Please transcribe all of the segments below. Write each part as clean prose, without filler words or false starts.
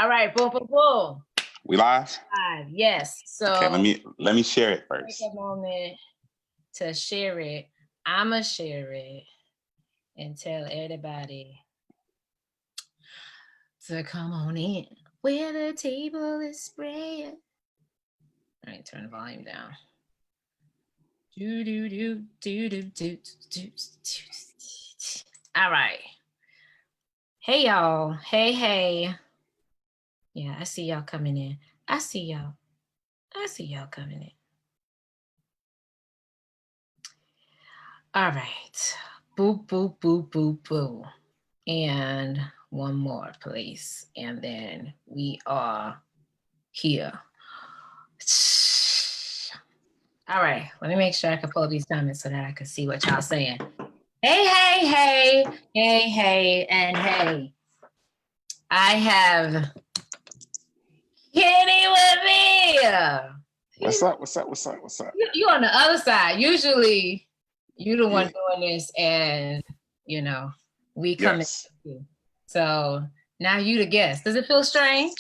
All right, boom, boom, boom. We live? Live, yes. So Okay, let me share it first. Take a moment to share it. I'ma share it and tell everybody to come on in where the table is spread. All right, turn the volume down. Do do do do do do do. All right. Hey y'all. Hey. Yeah, I see y'all coming in. I see y'all coming in. All right. Boop, boop, boop, boop, boop. And one more, please. And then we are here. All right. Let me make sure I can pull up these comments so that I can see what y'all saying. Hey, and hey. I have Kenny with me. What's up? You on the other side. Usually you the one doing this and, you know, we come in. So now you the guest. Does it feel strange?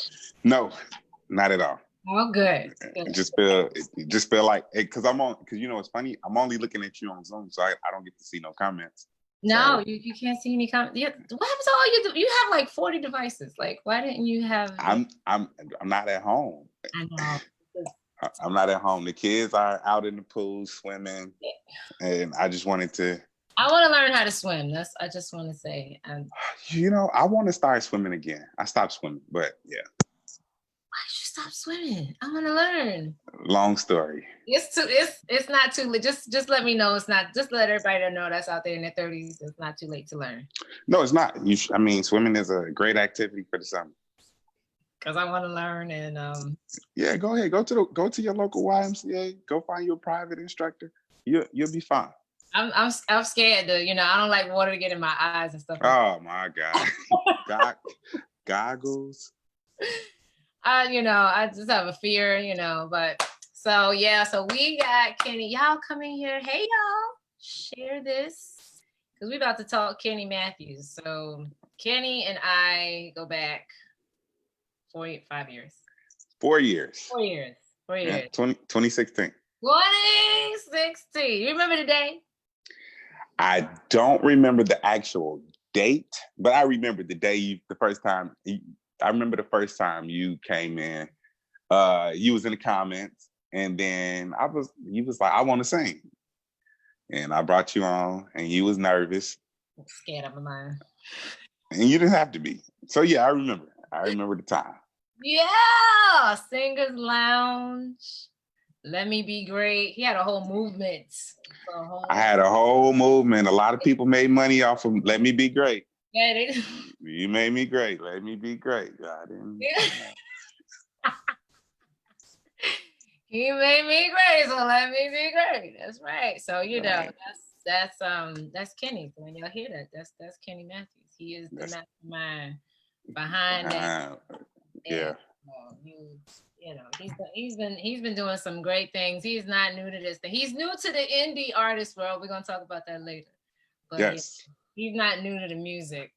No, not at all. Oh, good. Just feel like, because you know, it's funny. I'm only looking at you on Zoom, so I don't get to see no comments. No, so. You can't see any comments. What happens to all you do? You have like 40 devices. Like, why didn't you have? I'm not at home. I know. I'm not at home. The kids are out in the pool swimming, and I just wanted to. I want to learn how to swim. I just want to say. You know, I want to start swimming again. I stopped swimming, but yeah. Why did you stop swimming? I want to learn. Long story. It's not too late. Just let me know. It's not. Just let everybody know that's out there in their 30s. It's not too late to learn. No, it's not. Swimming is a great activity for the summer. Because I want to learn and yeah, go ahead. Go to your local YMCA. Go find your private instructor. You'll be fine. I'm scared to, I don't like water to get in my eyes and stuff. Oh my God. Goggles. I just have a fear, but so we got Kenny. Y'all come in here. Hey y'all, share this because we're about to talk Kenny Matthews. So Kenny and I go back 5 years. 4 years. 4 years. 4 years. Yeah, 2016. 2016. You remember the day? I don't remember the actual date, but I remember the day the first time you came in. You was in the comments, and then you was like, I want to sing. And I brought you on, and you was nervous. I'm scared of my mind. And you didn't have to be. So yeah, I remember the time. Yeah, Singers Lounge. Let Me Be Great. He had a whole movement. I had a whole movement. A lot of people made money off of Let Me Be Great. Yeah, they did. You made me great. Let me be great. I didn't. He made me great, so let me be great. That's right. So that's Kenny. When y'all hear that, that's Kenny Matthews. He is the mastermind behind that. Yeah. He's been doing some great things. He's not new to this thing. He's new to the indie artist world. We're gonna talk about that later. But yes. He's not new to the music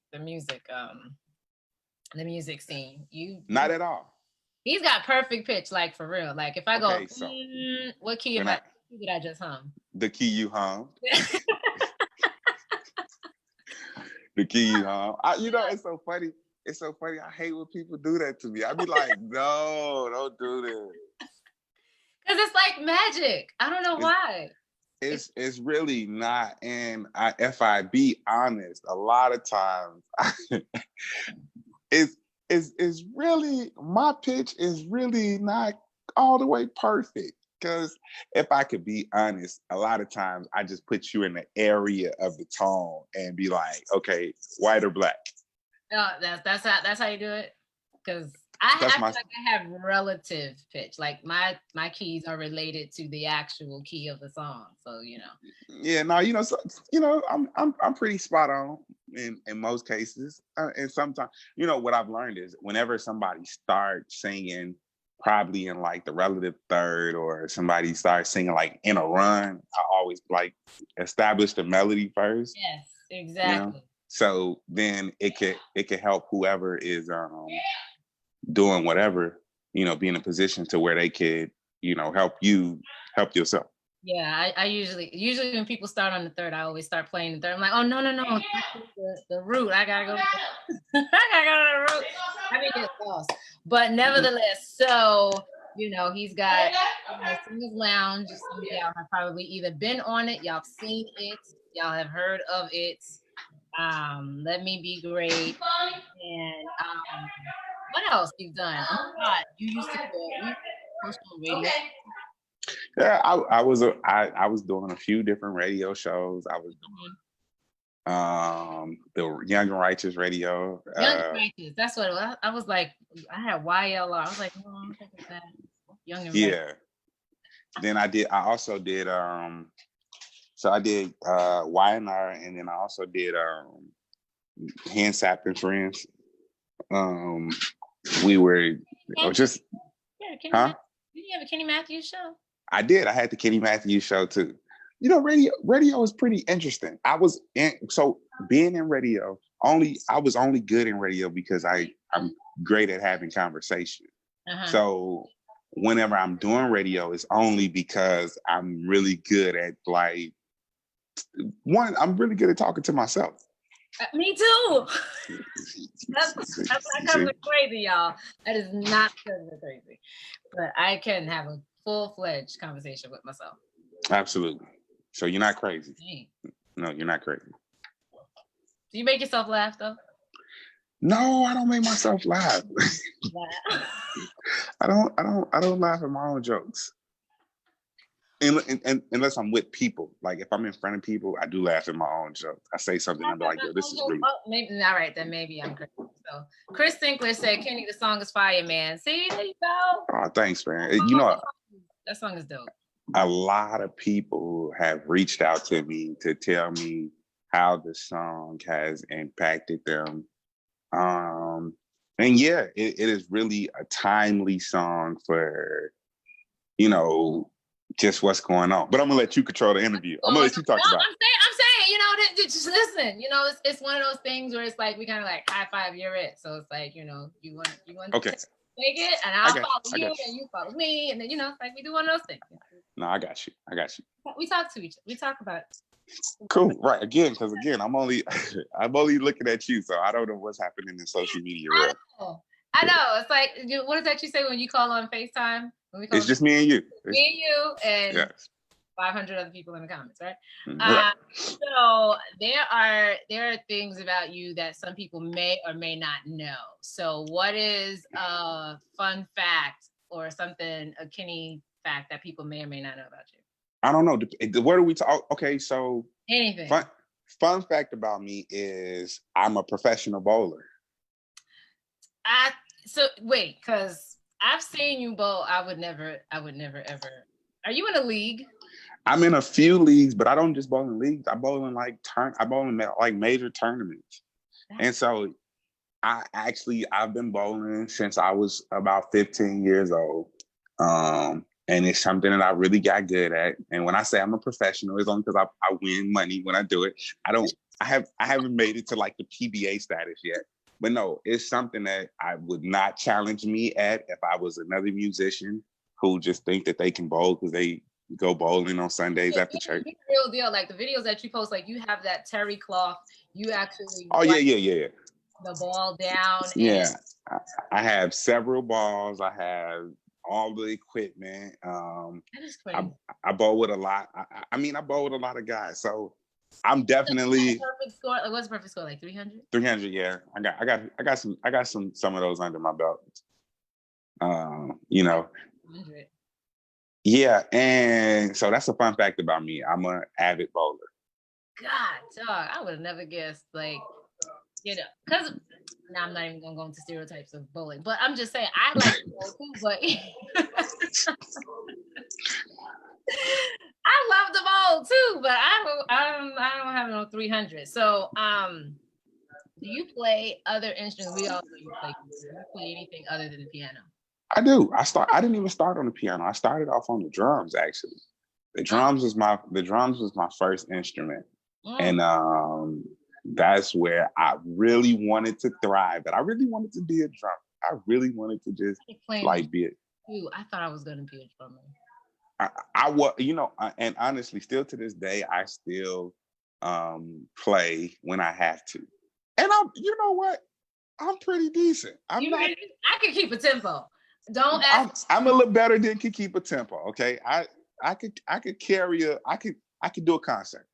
scene. Not at all. He's got perfect pitch, like for real. Like if I go, what key did I just hum? The key you hum. The key you hum. It's so funny. It's so funny. I hate when people do that to me. I be like, no, don't do this. Because it's like magic. I don't know why. It's really not. And if I be honest, a lot of times it's really, my pitch is really not all the way perfect. Because if I could be honest, a lot of times I just put you in the area of the tone and be like, okay, white or black. Oh, that's how you do it. Because I feel like I have relative pitch. Like my keys are related to the actual key of the song. So Yeah, no, I'm pretty spot on in most cases. And sometimes, what I've learned is whenever somebody starts singing probably in like the relative third, or somebody starts singing like in a run, I always like establish the melody first. Yes, exactly. So then it could help whoever is doing whatever, be in a position to where they could, help yourself. Yeah, I usually when people start on the third, I always start playing the third. I'm like, oh no, the root. I gotta go. I gotta go to the root. I mean, get lost. But nevertheless, so he's got Singers Lounge. Some of y'all have probably either been on it, y'all have seen it, y'all have heard of it. Let Me Be Great, and what else you've done? Oh my God, you used to post on radio. Yeah, I was doing a few different radio shows. I was doing the Young and Righteous radio. Young and Righteous, that's what it was. I was like, I had YLR. I was like, oh, I'm thinking that Young and Righteous. Then I also did so I did YNR, and then I also did Hand Sap and Friends. We were just did you have a Kenny Matthews show? I did. I had the Kenny Matthews show too. Radio is pretty interesting. Being in radio, I was only good in radio because I'm great at having conversation. So whenever I'm doing radio, it's only because I'm really good at I'm really good at talking to myself. Me too. That's not kind of crazy, y'all. That is not kind of crazy. But I can have a full-fledged conversation with myself. Absolutely. So you're not crazy. No, you're not crazy. Do you make yourself laugh though? No, I don't make myself laugh. I don't laugh at my own jokes. And unless I'm with people, like if I'm in front of people, I do laugh at my own joke. I say something, I'm like, yo, this is really. Oh, maybe all right, then maybe I'm crazy. So Chris Sinclair said, Kenny, the song is fire, man. See, there you go. Oh, thanks, man. That song is dope. A lot of people have reached out to me to tell me how the song has impacted them. And yeah, it is really a timely song for, just what's going on. But I'm gonna let you control the interview. I'm gonna let you talk about it. I'm saying, just listen. It's one of those things where it's like we kind of like high five, you're it. So it's like, you want okay. to take it, and I'll follow you, and you follow me, and then it's like we do one of those things. No, I got you. We talk to each other. We talk about it. Cool, right? Because I'm only looking at you, so I don't know what's happening in social media. I know. It's like, what is that you say when you call on FaceTime? It's just me and you. Me and you, and yes. 500 other people in the comments, right? Right. So there are things about you that some people may or may not know. So what is a fun fact or something, a Kenny fact that people may or may not know about you? I don't know. What are we talking? Okay, so anything. Fun fact about me is I'm a professional bowler. So wait, because I've seen you bowl. I would never ever. Are you in a league? I'm in a few leagues, but I don't just bowl in leagues. I bowl in major tournaments. And so I've been bowling since I was about 15 years old. And it's something that I really got good at. And when I say I'm a professional, it's only because I win money when I do it. I haven't made it to like the PBA status yet. But no, it's something that I would not challenge me at if I was another musician who just think that they can bowl because they go bowling on Sundays after church. Real deal. Like the videos that you post, like you have that terry cloth. You actually yeah. The ball down. Yeah. I have several balls. I have all the equipment. That is crazy. I bowl with a lot. I bowl with a lot of guys. So I'm definitely perfect score. What's perfect score? Like 300? 300, yeah. I got some of those under my belt. 100. Yeah, and so that's a fun fact about me. I'm an avid bowler. God, dog, I would have never guessed. Like, because now I'm not even gonna go into stereotypes of bowling, but I'm just saying I like to bowl too. But I love the bowl too, but I don't have no 300. So, do you play other instruments? We all know you play. Do you play anything other than the piano? I do. I didn't even start on the piano. I started off on the drums actually. The drums was my first instrument, and that's where I really wanted to thrive. But I really wanted to be a drummer. really wanted to just like be it. Ooh, I thought I was gonna be a drummer. I was, and honestly, still to this day, I still play when I have to. And you know what? I'm pretty decent. I'm not. I can keep a tempo. Don't ask. I'm a little better than can keep a tempo. Okay, I could carry I could do a concert.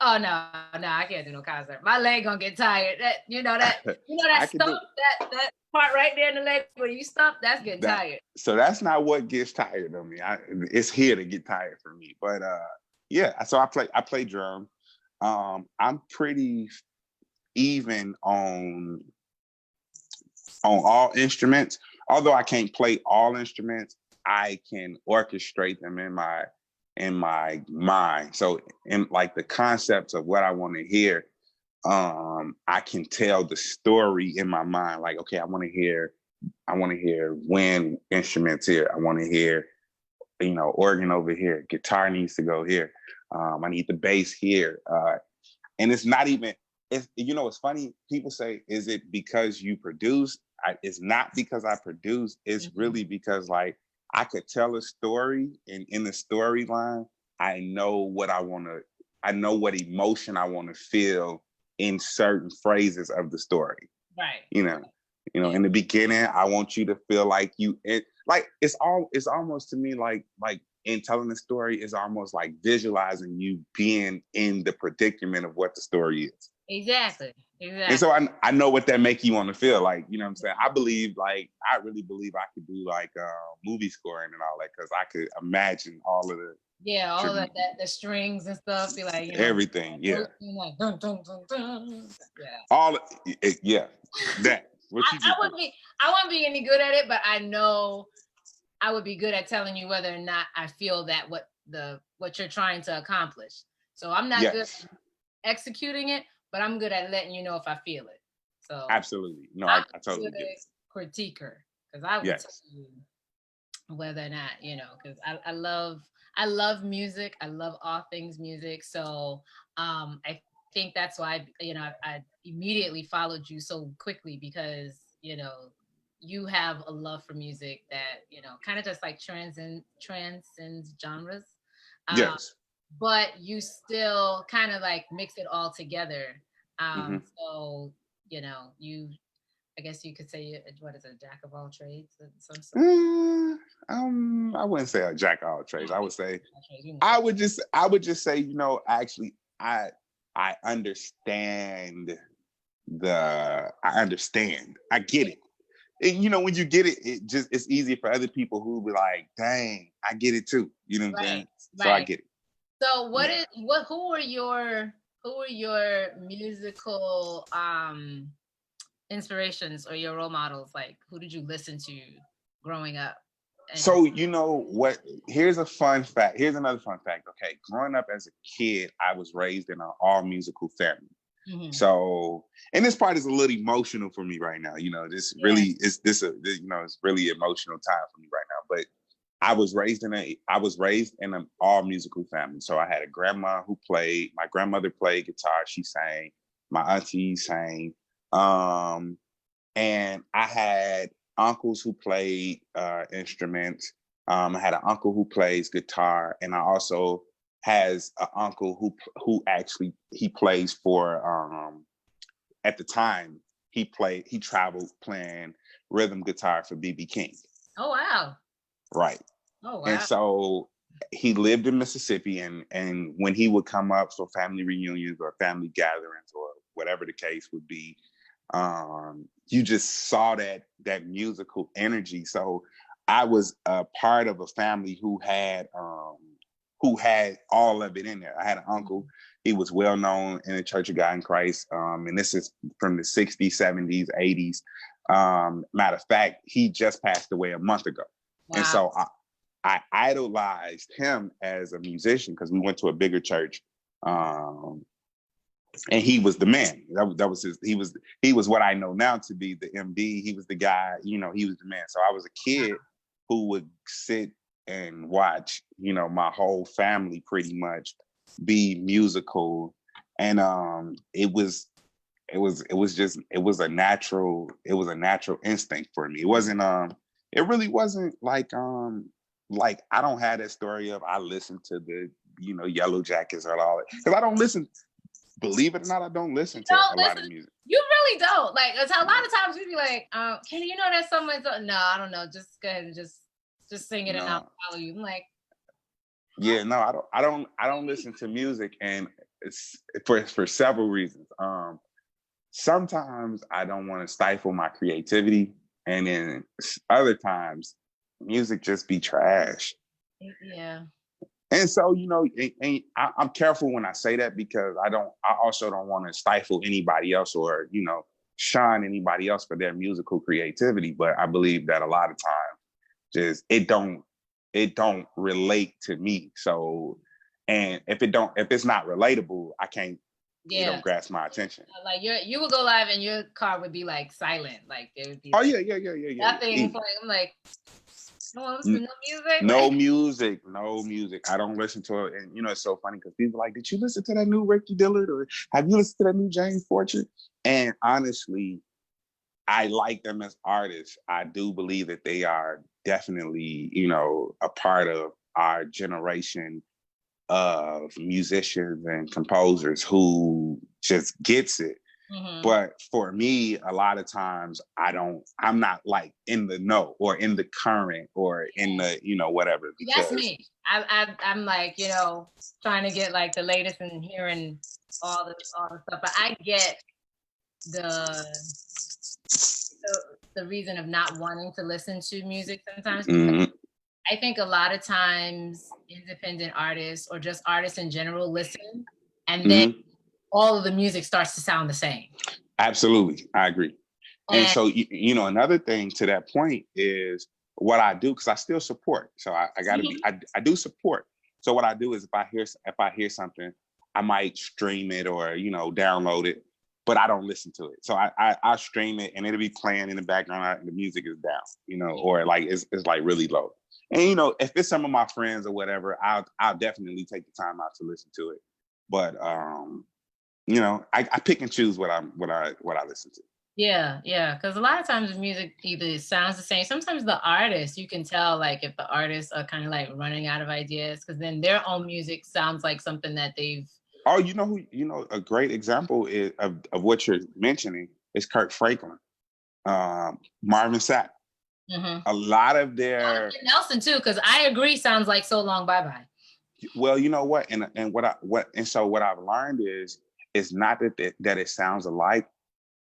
Oh no, I can't do no concert. My leg gonna get tired. That stump, that part right there in the leg where you stump, that's getting tired. So that's not what gets tired of me. It's here to get tired for me. But yeah, so I play drum. I'm pretty even on all instruments. Although I can't play all instruments, I can orchestrate them in my mind. So in like the concepts of what I want to hear, I can tell the story in my mind. Like, okay, I want to hear wind instruments here. I want to hear, organ over here. Guitar needs to go here. I need the bass here. And it's not even, it's funny. People say, is it because you produce? It's not because I produce. It's really because like I could tell a story, and in the storyline, I know what emotion I want to feel in certain phrases of the story. Right. In the beginning, I want you to feel like it's almost to me like in telling the story is almost like visualizing you being in the predicament of what the story is. Exactly. And so I know what that make you want to feel like, you know what I'm saying? I really believe I could do like movie scoring and all that, because I could imagine all of the the strings and stuff, be like, everything, like, dun, dun, dun, dun. That. I wouldn't be any good at it, but I know I would be good at telling you whether or not I feel that what you're trying to accomplish. So I'm not good at executing it, but I'm good at letting you know if I feel it. So absolutely, no, I totally get it. Critiquer, because I would tell you whether or not, because I love music. I love all things music. So I think that's why I immediately followed you so quickly, because you have a love for music that kind of just like transcends genres. Yes. But you still kind of like mix it all together. So I guess you could say, what is it, jack of all trades in some sort? I wouldn't say a jack of all trades. I would say I would just say, actually I understand I get it. And, when you get it, it's easy for other people who be like, dang, I get it too. You know what I'm saying? So I get it. So who are your musical inspirations or your role models? Like, who did you listen to growing up? So what? Here's a fun fact. Here's another fun fact. Okay, growing up as a kid, I was raised in an all musical family. So, and this part is a little emotional for me right now. This really is it's really emotional time for me right now. But I was raised in an all musical family. So I had a grandma who played. My grandmother played guitar. She sang. My auntie sang. And I had uncles who played instruments. I had an uncle who plays guitar, and I also has an uncle who actually he plays for. At the time, he traveled playing rhythm guitar for B.B. King. Oh wow! Right. Oh wow! And so he lived in Mississippi, and when he would come up for family reunions or family gatherings or whatever the case would be, you just saw that musical energy. So I was a part of a family who had all of it in there. I had an uncle. He was well known in the Church of God in Christ. And this is from the 60s, 70s, 80s. Matter of fact, he just passed away a month ago. Wow. And so I idolized him as a musician because we went to a bigger church. And he was the man. That was he was what I know now to be the MD. He was the guy, he was the man. So I was a kid who would sit and watch, my whole family pretty much be musical. And it was it was a natural instinct for me. It wasn't it really wasn't like I don't have that story of I listen to the Yellow Jackets or all that, because I don't listen. Believe it or not, I don't listen to a lot of music. You really don't. Like, it's a lot of times we be like, can you know that someone's no, I don't know. Just go ahead and just sing it and I'll follow you. I'm like, yeah, no, I don't listen to music, and it's for several reasons. Sometimes I don't want to stifle my creativity, and then other times music just be trash. Yeah. And so, I'm careful when I say that, because I also don't want to stifle anybody else or, shine anybody else for their musical creativity. But I believe that a lot of times just it don't relate to me. So, and if it's not relatable, I can't, it don't grasp my attention. Like you would go live and your car would be like silent. Like there would be yeah. Nothing playing. I'm like, no music. No music. I don't listen to it. And it's so funny because people are like, did you listen to that new Ricky Dillard, or have you listened to that new James Fortune? And honestly, I like them as artists. I do believe that they are definitely, a part of our generation of musicians and composers who just gets it. Mm-hmm. But for me, a lot of times I'm not like in the know or in the current or in the, whatever. That's me. I'm like, trying to get like the latest and hearing all the stuff. But I get the reason of not wanting to listen to music sometimes. Mm-hmm. I think a lot of times independent artists or just artists in general listen, and then all of the music starts to sound the same. Absolutely. I agree. And so, another thing to that point is what I do, because I still support. So I got to be, I do support. So what I do is if I hear something, I might stream it or, download it, but I don't listen to it. So I stream it and it'll be playing in the background and the music is down, or like it's like really low. And, if it's some of my friends or whatever, I'll definitely take the time out to listen to it. But, I pick and choose what I listen to. Yeah, because a lot of times the music either sounds the same. Sometimes the artists, you can tell like if the artists are kind of like running out of ideas, because then their own music sounds like something that they've. Oh, a great example is of what you're mentioning is Kirk Franklin, Marvin Sapp. Mm-hmm. A lot of their Nelson too, because I agree, sounds like So Long Bye Bye. Well, you know what, so what I've learned is it's not that it sounds alike.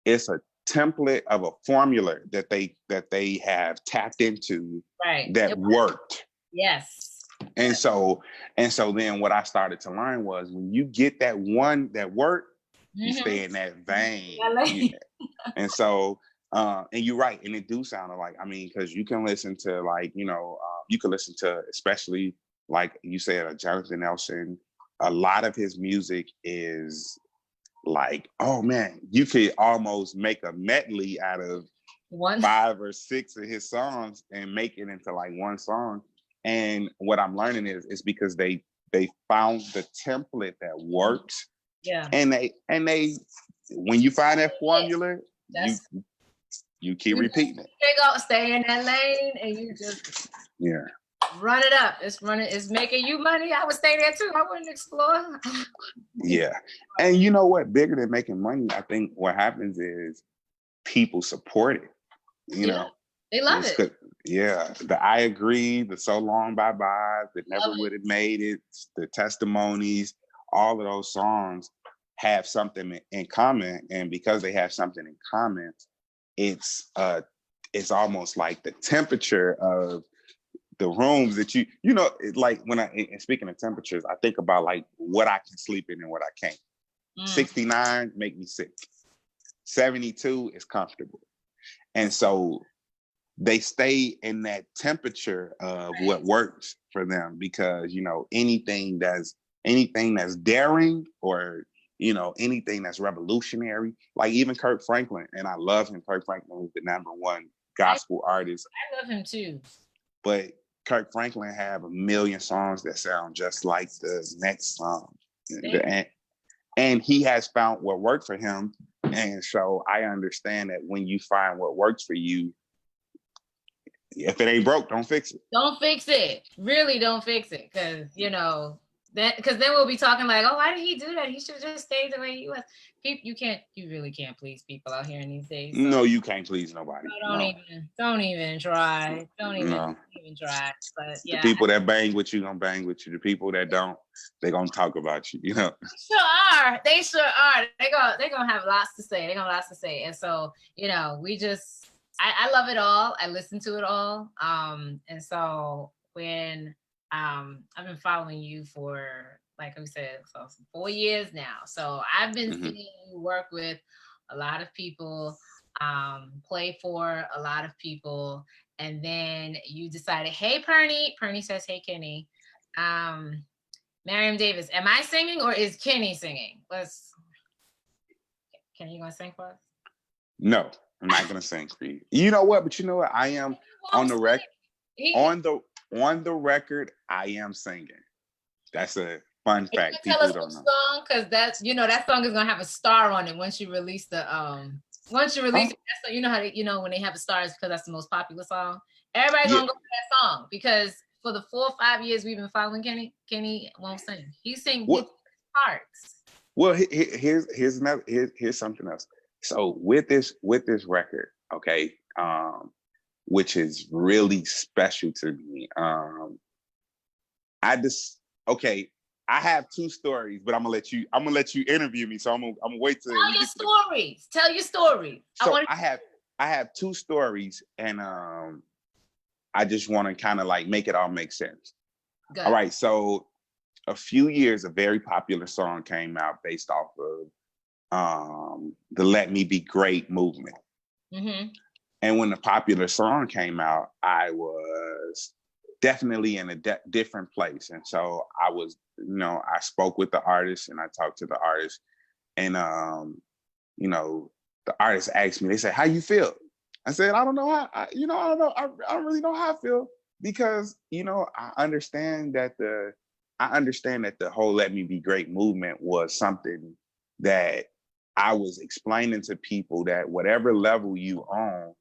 It's a template of a formula that they have tapped into that worked. Yes. And so then what I started to learn was when you get that one that worked, you stay in that vein. And so and you're right, and it do sound alike. I mean, because you can listen to like, you can listen to, especially like you said, Jonathan Nelson. A lot of his music is like, oh man, you could almost make a medley out of 5 or 6 of his songs and make it into like one song. And what I'm learning is because they found the template that works. Yeah. And they when you find that formula, you keep repeating it. Stay in that lane, and you just run it up. It's making you money. I would stay there too. I wouldn't explore. Yeah. And you know what? Bigger than making money, I think what happens is people support it. They love it. Yeah. The I Agree, the So Long Bye Bye, the Never Would Have Made It, the Testimonies, all of those songs have something in common. And because they have something in common, it's almost like the temperature of the rooms that like when speaking of temperatures, I think about like what I can sleep in and what I can't. 69 make me sick. 72 is comfortable. And so they stay in that temperature of what works for them, because, anything that's daring or, anything that's revolutionary, like even Kirk Franklin, and I love him. Kirk Franklin is the #1 gospel artist. I love him too. But Kirk Franklin have 1 million songs that sound just like the next song. And he has found what worked for him And so I understand that when you find what works for you, if it ain't broke, don't fix it. Don't fix it. Really don't fix it. Cause because then we'll be talking like, oh, why did he do that? He should just stay the way he was. You really can't please people out here in these days. So. No, you can't please nobody. Don't even try. Don't even try. But yeah. The people that bang with you gonna bang with you. The people that don't, they're gonna talk about you, They sure are. They sure are. They're gonna have lots to say. And so, I love it all. I listen to it all. And so when I've been following you for, like I said, 4 years now. So I've been seeing you work with a lot of people, play for a lot of people. And then you decided, hey, Pernie says, hey, Kenny, Miriam Davis, am I singing or is Kenny singing? Kenny, you gonna sing for us? No, I'm not gonna sing for you. You know what? But you know what? I am on the record. On the record, I am singing. That's a fun fact. People don't know. Song, because that song is gonna have a star on it once you release it. That's how when they have a star, it's because that's the most popular song. Everybody's gonna go for that song because for the 4 or 5 years we've been following Kenny won't sing. He sings parts. Well, here's something else. So with this record, okay, which is really special to me. I have 2 stories, but I'm gonna let you interview me. So I'm gonna wait till Tell your stories. So I have 2 stories, and I just want to kind of like make it all make sense. Good. All right, so a few years, a very popular song came out based off of the Let Me Be Great movement. Mm-hmm. And when the popular song came out, I was definitely in a different place. And so I was, I spoke with the artist and I talked to the artist, and, the artist asked me, they said, how you feel? I said, I don't know how, I don't know. I don't really know how I feel because, I understand that the whole Let Me Be Great movement was something that I was explaining to people that whatever level you on,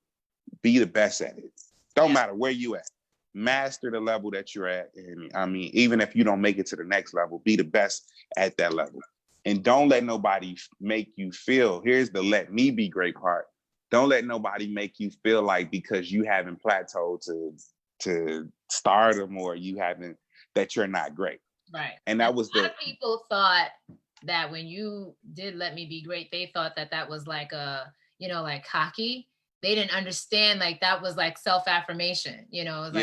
be the best at it. Don't matter where you at. Master the level that you're at. And I mean, even if you don't make it to the next level, be the best at that level. And don't let nobody make you feel, here's the let me be great part. Don't let nobody make you feel like because you haven't plateaued to stardom or that you're not great. Right. And that was a lot of people thought that when you did Let Me Be Great, they thought that was like like cocky. They didn't understand like that was like self-affirmation, it was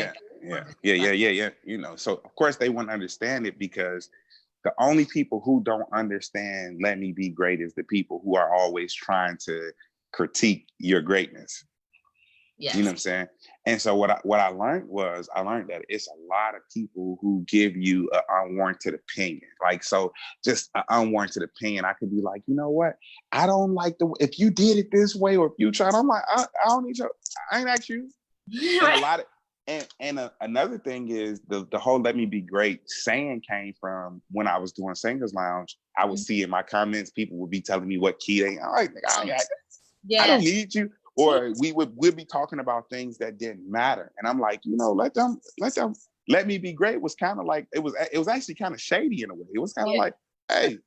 yeah. So of course they wouldn't understand it because the only people who don't understand Let Me Be Great is the people who are always trying to critique your greatness. Yes. You know what I'm saying? And so what I learned that it's a lot of people who give you an unwarranted opinion. Like, so just an unwarranted opinion, I could be like, you know what? I don't like if you did it this way, or if you tried, I'm like, I don't need you. I ain't asked you. And another thing is the whole Let Me Be Great saying came from when I was doing Singers Lounge. I would see in my comments, people would be telling me what key they. I'm like, I don't need you. Or we'd be talking about things that didn't matter. And I'm like, let them Let Me Be Great was kind of like, it was actually kind of shady in a way. It was kind of like, hey,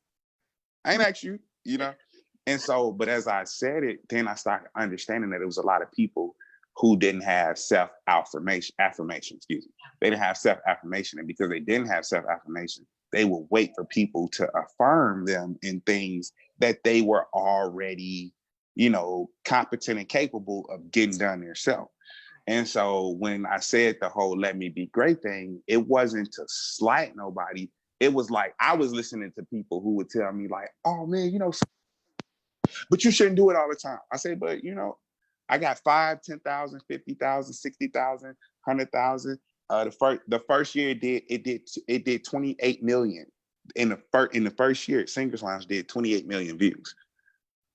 I ain't asked you, And so, but as I said it, then I started understanding that it was a lot of people who didn't have self-affirmation, excuse me. They didn't have self-affirmation. And because they didn't have self-affirmation, they would wait for people to affirm them in things that they were already competent and capable of getting done themselves. And so when I said the whole Let Me Be Great thing, it wasn't to slight nobody. It was like, I was listening to people who would tell me like, oh man, but you shouldn't do it all the time. I say, but I got 5, 10,000, 50,000, 60,000, 100,000. The first year it did 28 million. In the first year, Singers Lounge did 28 million views.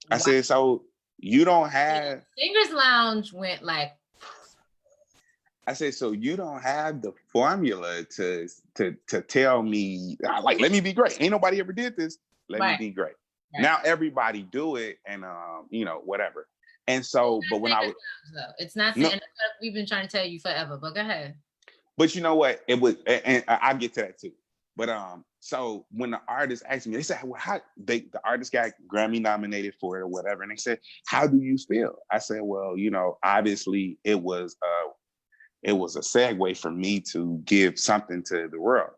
I said, so you don't have Singers Lounge went like. I said, so you don't have the formula to tell me like, let me be great. Ain't nobody ever did this. Let me be great. Now everybody do it, and whatever. And so, but when I was, it's not saying we've been trying to tell you forever, but go ahead. But you know what? It was, and I'll get to that too. But so when the artist asked me, they said, "Well, the artist got Grammy nominated for it or whatever," and they said, "How do you feel?" I said, "Well, obviously it was a segue for me to give something to the world."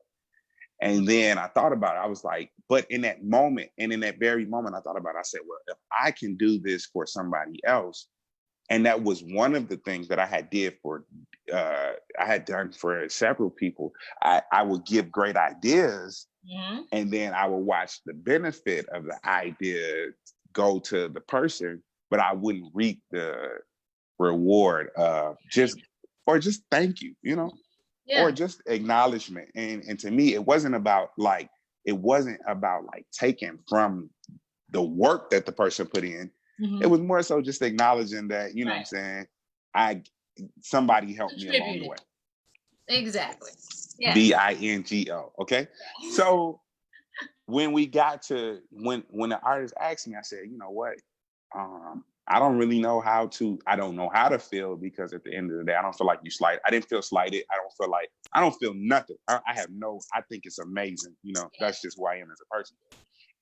And then I thought about it. I was like, but in that moment, and in that very moment, I thought about it. I said, well, if I can do this for somebody else, and that was one of the things that I had done for several people. I would give great ideas, and then I would watch the benefit of the idea go to the person, but I wouldn't reap the reward of just thank you, or just acknowledgement. And to me, it wasn't about taking from the work that the person put in. It was more so just acknowledging that, what I'm saying, somebody helped me along the way. Exactly. Yes. BINGO. Okay. So when we got to when the artist asked me, I said, you know what? I don't really know how to feel, because at the end of the day, I don't feel like you slight. I didn't feel slighted. I don't feel nothing. I think it's amazing. That's just who I am as a person.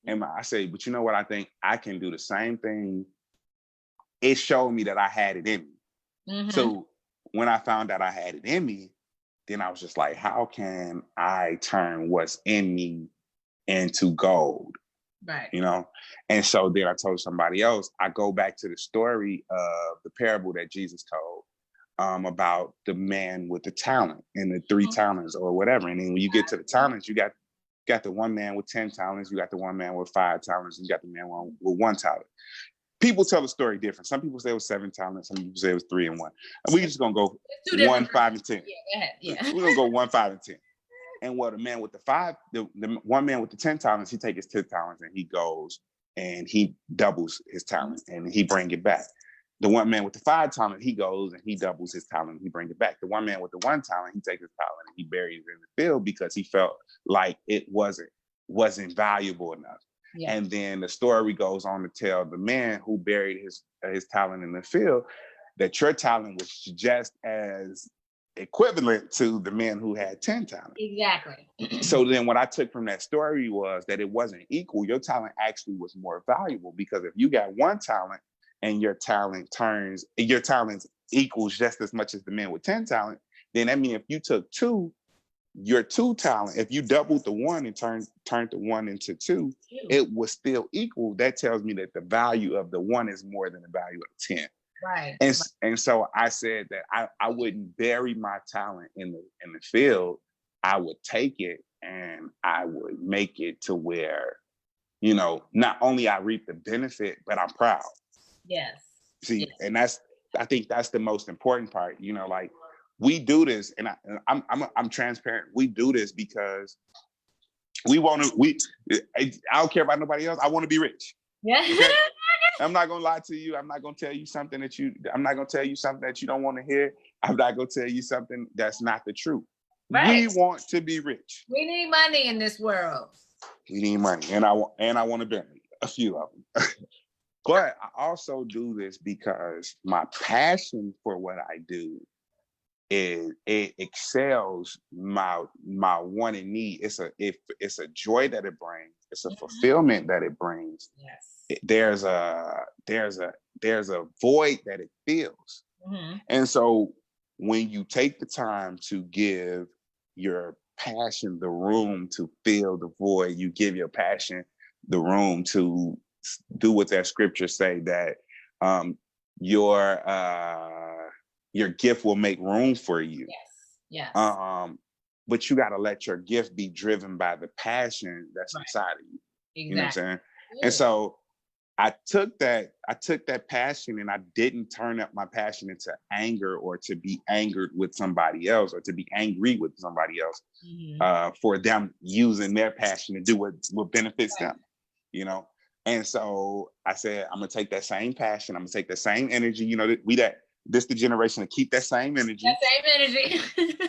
And I say, but you know what? I think I can do the same thing. It showed me that I had it in me. So when I found out I had it in me, then I was just like, how can I turn what's in me into gold? Right. And so then I told somebody else, I go back to the story of the parable that Jesus told about the man with the talent and the 3 talents or whatever. And then when you get to the talents, you got the one man with 10 talents, you got the one man with 5 talents, and you got the man with 1 talent. People tell the story different. Some people say it was 7 talents, some people say it was 3 and 1. And we're just gonna go 1, 5, and 10. Yeah. We're gonna go 1, 5, and 10. And the man with the one man with the 10 talents, he takes his 10 talents and he goes and he doubles his talent and he bring it back. The one man with the 5 talent, he goes and he doubles his talent and he bring it back. The one man with the 1 talent, he takes his talent and he buries it in the field because he felt like it wasn't valuable enough. Yeah. And then the story goes on to tell the man who buried his talent in the field that your talent was just as equivalent to the man who had 10 talent. Exactly. So then what I took from that story was that it wasn't equal. Your talent actually was more valuable, because if you got 1 talent and your talent equals just as much as the man with 10 talent, then that means if you took 2, your 2 talent, if you doubled the 1 and turned the 1 into 2, it was still equal. That tells me that the value of the 1 is more than the value of 10. Right. And so I said that I wouldn't bury my talent in the field. I would take it and I would make it to where, not only I reap the benefit, but I'm proud. Yes. See, yes. And I think that's the most important part. Like, we do this, and I'm transparent. We do this because I don't care about nobody else. I want to be rich. Yeah. Okay? I'm not gonna lie to you. I'm not gonna tell you something that you don't want to hear. I'm not gonna tell you something that's not the truth. Right. We want to be rich. We need money in this world. We need money, and I want to Bentley, a few of them. But I also do this because my passion for what I do it excels my want and need. It's a joy that it brings. It's a fulfillment that it brings. Yes. There's a void that it fills. And so when you take the time to give your passion the room to fill the void, you give your passion the room to do what that scripture say, that your gift will make room for you. Yes. Yes. But you got to let your gift be driven by the passion that's inside of you. Exactly. You know what I'm saying? Yeah. And so I took that passion and I didn't turn up my passion into anger or to be angered with somebody else or to be angry with somebody else for them using their passion to do what benefits them, And so I said, I'm gonna take that same passion, I'm gonna take the same energy, this the generation to keep that same energy. That same energy.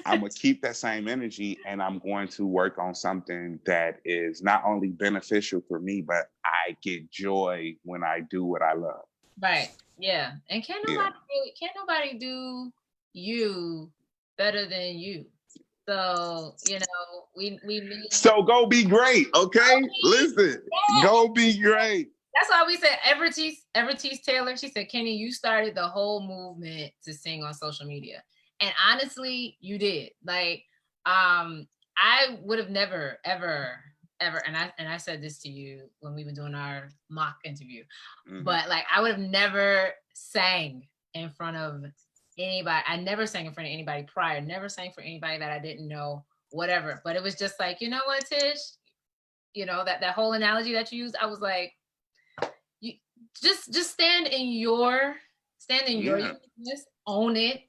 I'm gonna keep that same energy, and I'm going to work on something that is not only beneficial for me, but I get joy when I do what I love. Right. Yeah. And can't nobody do you better than you. So, we need. So go be great, okay? Listen, go be great. That's why we said Evertise Taylor, she said, Kenny, you started the whole movement to sing on social media. And honestly, you did. Like, I would have never, ever, and I said this to you when we were doing our mock interview, but like I would have never sang in front of anybody. I never sang in front of anybody prior, never sang for anybody that I didn't know, whatever. But it was just like, you know what, Tish? That whole analogy that you used, I was like, you just stand in your uniqueness, own it.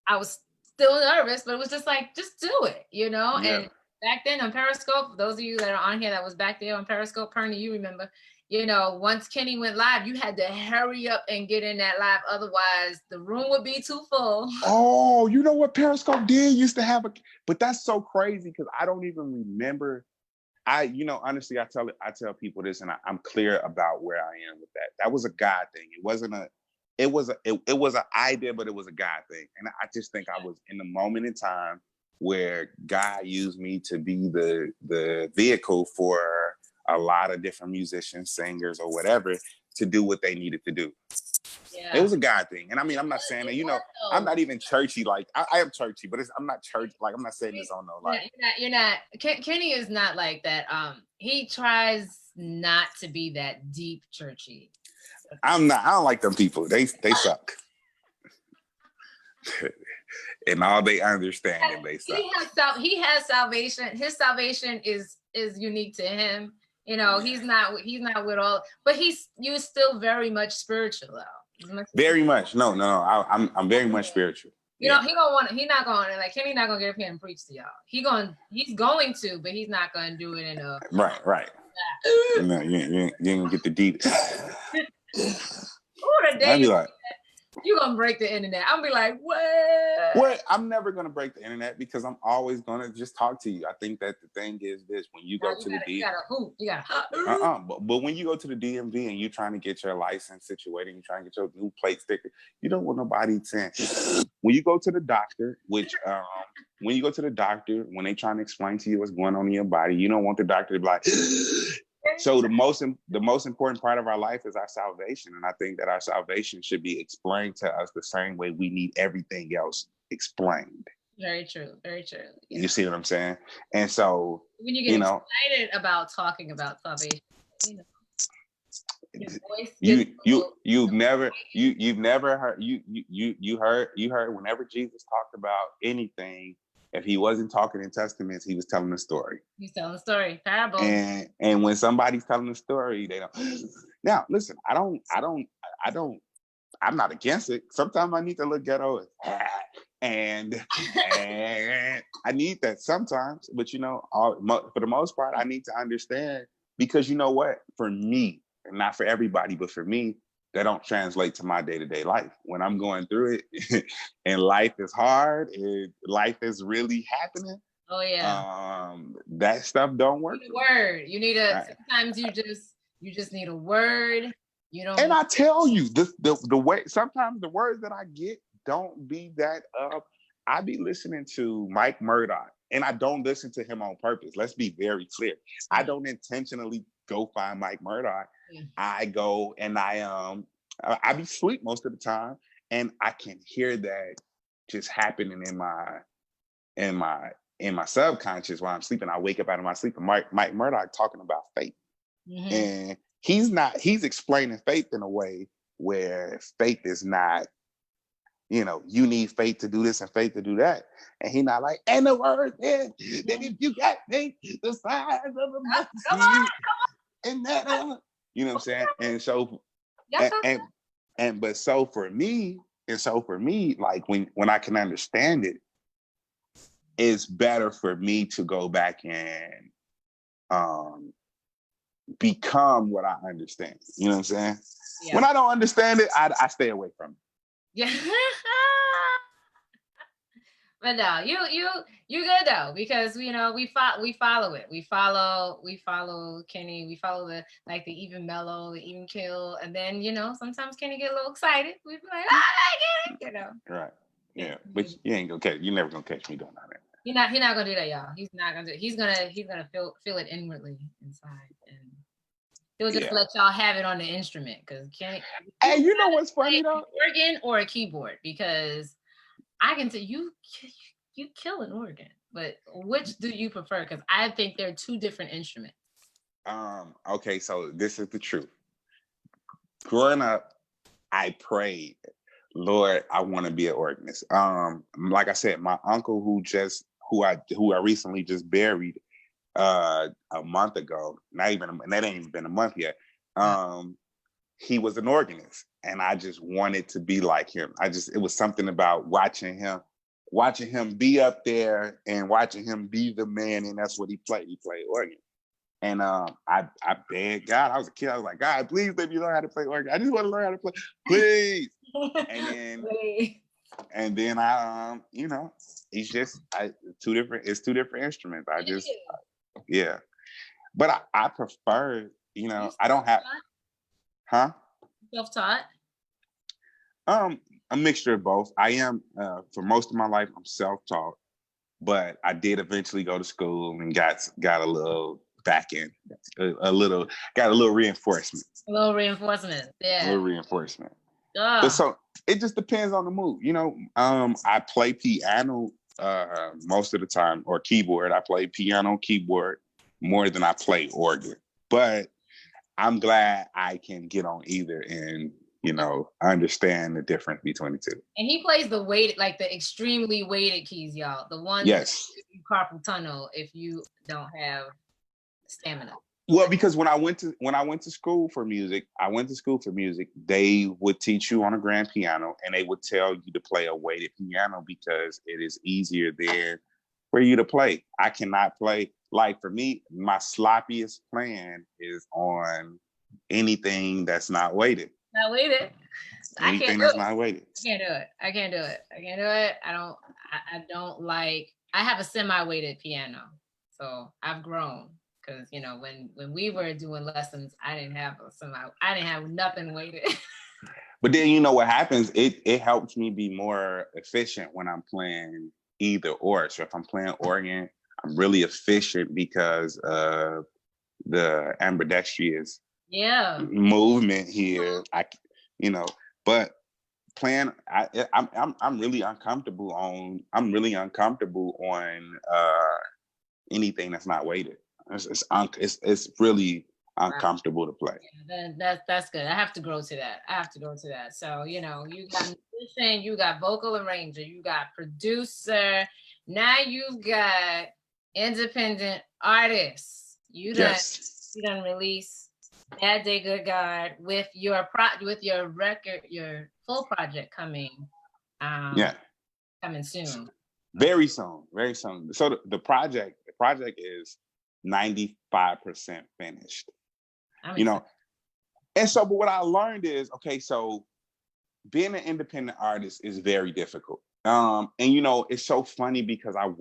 I was still nervous, but it was just like, just do it, And back then on Periscope, those of you that are on here that was back there on Periscope, Pernie, you remember, once Kenny went live, you had to hurry up and get in that live. Otherwise, the room would be too full. Oh, you know what Periscope did? Used to have but that's so crazy because I don't even remember. Honestly, I tell people this, and I'm clear about where I am with that. That was a God thing. It was an idea, but it was a God thing. And I just think I was in the moment in time where God used me to be the vehicle for a lot of different musicians, singers, or whatever to do what they needed to do. Yeah. It was a God thing. And I mean, I'm not saying that, I'm not even churchy. Like I am churchy, but I'm not church. Like I'm not saying this on no like. You're not. Kenny is not like that. He tries not to be that deep churchy. I'm not. I don't like them people. They suck. And all they understand and they suck. He has salvation. His salvation is unique to him. He's not with all, but you're still very much spiritual though. Very much. No. I'm very much spiritual. He's not going to like Kenny's not gonna get up here and preach to y'all. He's going to, but he's not gonna do it in a right. No, you ain't gonna get the deep. I'd be like, you're gonna break the internet. I'm gonna be like, what? I'm never gonna break the internet because I'm always gonna just talk to you. I think that the thing is this: when you go to the DMV, but when you go to the DMV and you're trying to get your license situated, you're trying to get your new plate sticker, you don't want nobody saying. When you go to the doctor, when they trying to explain to you what's going on in your body, you don't want the doctor to be like. So the most important part of our life is our salvation. And I think that our salvation should be explained to us the same way we need everything else explained. Very true. Very true. Yeah. You see what I'm saying? And so when you get excited about talking about salvation, you've never heard whenever Jesus talked about anything. If he wasn't talking in testaments, he was telling a story. He's telling a story, parable. And when somebody's telling a story, they don't. Now, listen, I'm not against it. Sometimes I need to look ghetto and I need that sometimes. But for the most part, I need to understand because you know what? For me, and not for everybody, but for me, that don't translate to my day-to-day life. When I'm going through it and life is hard and life is really happening. Oh yeah. That stuff don't work. You need a word. You need sometimes you just need a word. And I tell you, the way sometimes the words that I get don't be that up. I be listening to Mike Murdoch and I don't listen to him on purpose. Let's be very clear. I don't intentionally go find Mike Murdoch. I go and I be asleep most of the time, and I can hear that just happening in my subconscious while I'm sleeping. I wake up out of my sleep and Mike Murdoch talking about faith, and he's explaining faith in a way where faith is not, you need faith to do this and faith to do that, and he not like, and the word is that if you got faith the size of a mustard seed, and that. You know what I'm saying? And so, so for me, like when I can understand it, it's better for me to go back and become what I understand. You know what I'm saying? Yeah. When I don't understand it, I stay away from it. Yeah. But no, you good though, because we follow it. We follow Kenny. We follow the like the even mellow, the even kill, and then sometimes Kenny get a little excited. We be like, I get it. Right. Yeah. But you ain't gonna catch. You never gonna catch me doing that. He's not gonna do that, y'all. He's not gonna do. He's gonna feel it inwardly inside, and he'll just Yeah. let y'all have it on the instrument because Kenny. Hey, you know what's funny though? Organ or a keyboard, because I can tell you kill an organ, but which do you prefer? Because I think they're two different instruments. Okay, so this is the truth. Growing up, I prayed, Lord, I want to be an organist. Like I said, my uncle who I recently just buried a month ago, that ain't even been a month yet. He was an organist, and I just wanted to be like him. It was something about watching him be up there and watching him be the man, and that's what he played. He played organ. And I begged God. I was a kid. I was like, God, please let me learn how to play organ. I just want to learn how to play, please. And then I, it's just two different instruments. Yeah. But I prefer, I don't have, huh? Self-taught? A mixture of both. I am, for most of my life, I'm self-taught, but I did eventually go to school and got a little back end, got a little reinforcement. A little reinforcement, yeah. A little reinforcement. But so it just depends on the mood. I play piano most of the time, or keyboard. I play piano, keyboard more than I play organ. But I'm glad I can get on either and understand the difference between the two. And he plays the weighted, like the extremely weighted keys, y'all. The ones yes. that you carpal tunnel if you don't have stamina. Well, because when I went to school for music, they would teach you on a grand piano, and they would tell you to play a weighted piano because it is easier than for you to play. I cannot play. Like for me, my sloppiest playing is on anything that's not weighted. Not weighted. Anything that's not weighted. I can't do it. I don't like. I have a semi-weighted piano, so I've grown. Because when we were doing lessons, I didn't have nothing weighted. But then what happens? It helps me be more efficient when I'm playing either or. So if I'm playing organ, I'm really efficient because of the ambidextrous movement here. But playing, I'm really uncomfortable on anything that's not weighted. It's really uncomfortable to play. Yeah, that's good. I have to grow to that. So you got musician, you got vocal arranger, you got producer. Now you've got independent artists. You done release Bad Day Good God with your record, your full project coming. Coming soon. Very soon. So the project is 95% finished. And so, but what I learned is, okay, so being an independent artist is very difficult. And it's so funny because I've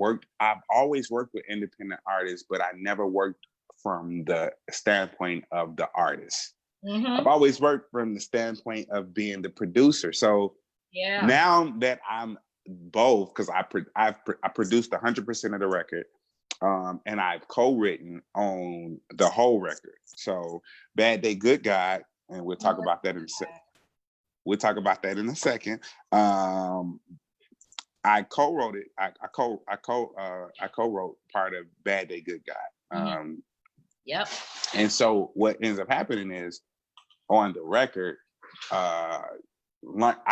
always worked with independent artists, but I never worked from the standpoint of the artist. Mm-hmm. I've always worked from the standpoint of being the producer. So now that I'm both, because I produced 100% of the record, and I've co-written on the whole record. So Bad Day Good God, and we'll talk about that in a second. I co-wrote it. I co-wrote part of Bad Day Good God. Yep. And so what ends up happening is on the record, I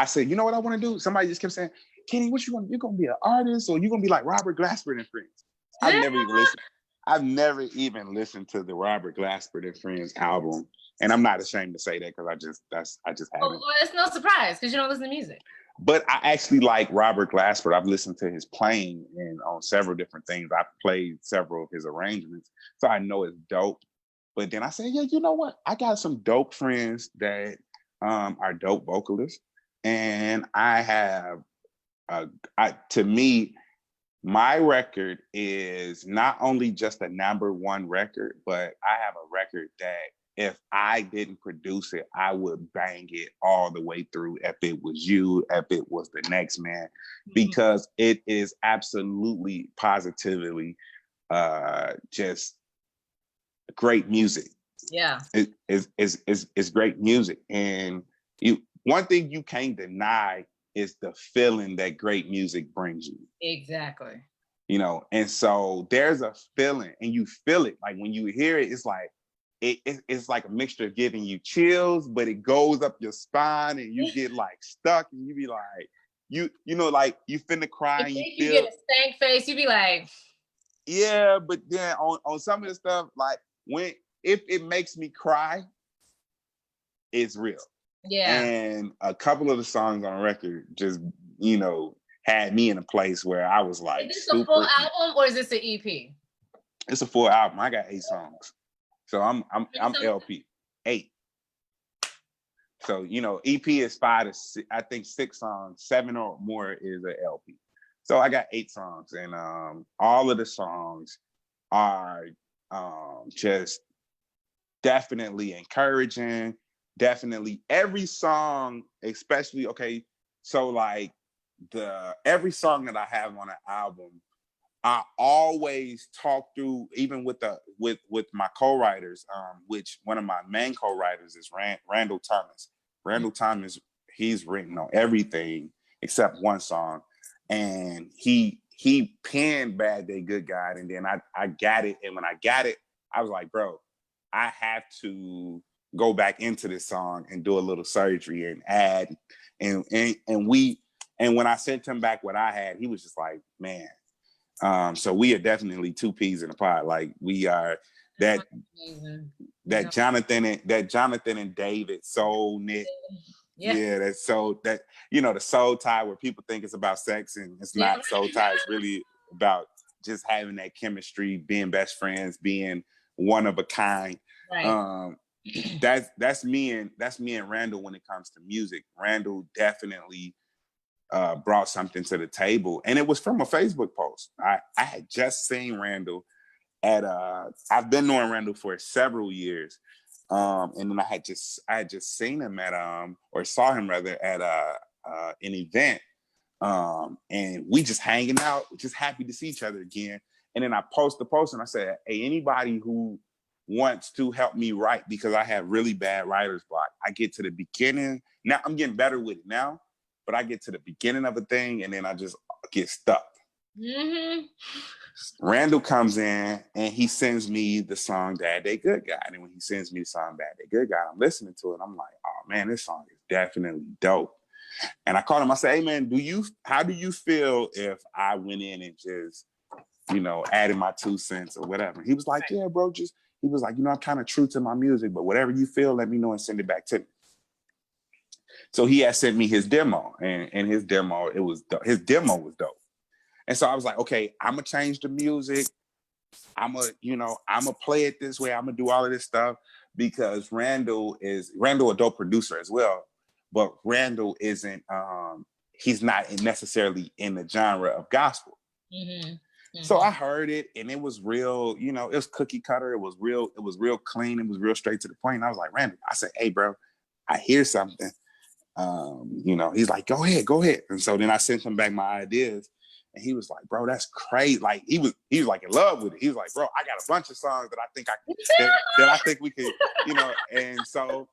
said, you know what I want to do? Somebody just kept saying, Kenny, what you want? You're gonna be an artist, or you're gonna be like Robert Glasper and Friends? I've never even listened to the Robert Glasper and Friends album, and I'm not ashamed to say that because I just haven't. Well, it's no surprise because you don't listen to music. But I actually like Robert Glasper. I've listened to his playing and on several different things. I've played several of his arrangements, so I know it's dope. But then I said, yeah, you know what? I got some dope friends that are dope vocalists. And I have, to me, my record is not only just a #1 record, but I have a record that if I didn't produce it, I would bang it all the way through. If it was you, if it was the next man, because it is absolutely, positively, just great music. Yeah. It's great music. And one thing you can't deny is the feeling that great music brings you. Exactly. And so there's a feeling, and you feel it. Like when you hear it, it's like it's like a mixture of giving you chills, but it goes up your spine, and you get like stuck, and you be like, like you finna cry, and you get a stank face, you be like, yeah. But then on some of the stuff, like if it makes me cry, it's real. Yeah. And a couple of the songs on record just, had me in a place where I was like, is this a full album or is this an EP? It's a full album. I got 8 songs. So I'm LP. 8. So, EP is 5 to 6, I think 6 songs, 7 or more is an LP. So I got 8 songs, and all of the songs are just definitely encouraging. Definitely every song, especially, okay, so like every song that I have on an album, I always talk through, even with my co-writers, which one of my main co-writers is Randall Thomas. Randall Thomas, he's written on everything except one song, and he penned "Bad Day Good God," and then I got it, and when I got it, I was like, bro, I have to go back into this song and do a little surgery and add, and when I sent him back what I had, he was just like, man. So we are definitely 2 peas in a pod. Like we are that Jonathan and David soul knit. Yeah, that's so that the soul tie where people think it's about sex, and it's not. Soul tie is really about just having that chemistry, being best friends, being one of a kind. Right. That's me and Randall when it comes to music. Randall definitely brought something to the table, and it was from a Facebook post. I had just seen Randall at I've been knowing Randall for several years, and then I had just seen him at or saw him rather at an event, and we just hanging out, just happy to see each other again. And then I post the post and I said, hey, anybody who wants to help me write, because I have really bad writer's block. I get to the beginning. Now I'm getting better with it now, but I get to the beginning of a thing and then I just get stuck. Mm-hmm. Randall comes in and he sends me the song Bad Day Good God. And when he sends me the song Bad Day Good God, I'm listening to it. I'm like, oh man, this song is definitely dope. And I called him, I said, hey man, how do you feel if I went in and just, added my 2 cents or whatever? He was like, yeah, bro, he was like, I'm kind of true to my music, but whatever you feel, let me know and send it back to me. So he had sent me his demo, and his demo was dope. And so I was like, okay, I'm gonna change the music. I'm gonna play it this way. I'm gonna do all of this stuff because Randall a dope producer as well, but Randall isn't. He's not necessarily in the genre of gospel. Mm-hmm. Mm-hmm. So I heard it, and it was real. It was cookie cutter. It was real. It was real clean. It was real straight to the point. And I was like, Randall, I said, hey, bro, I hear something. He's like, go ahead. And so then I sent him back my ideas, and he was like, bro, that's crazy. Like he was like in love with it. He was like, bro, I got a bunch of songs that I think that I think we could, and so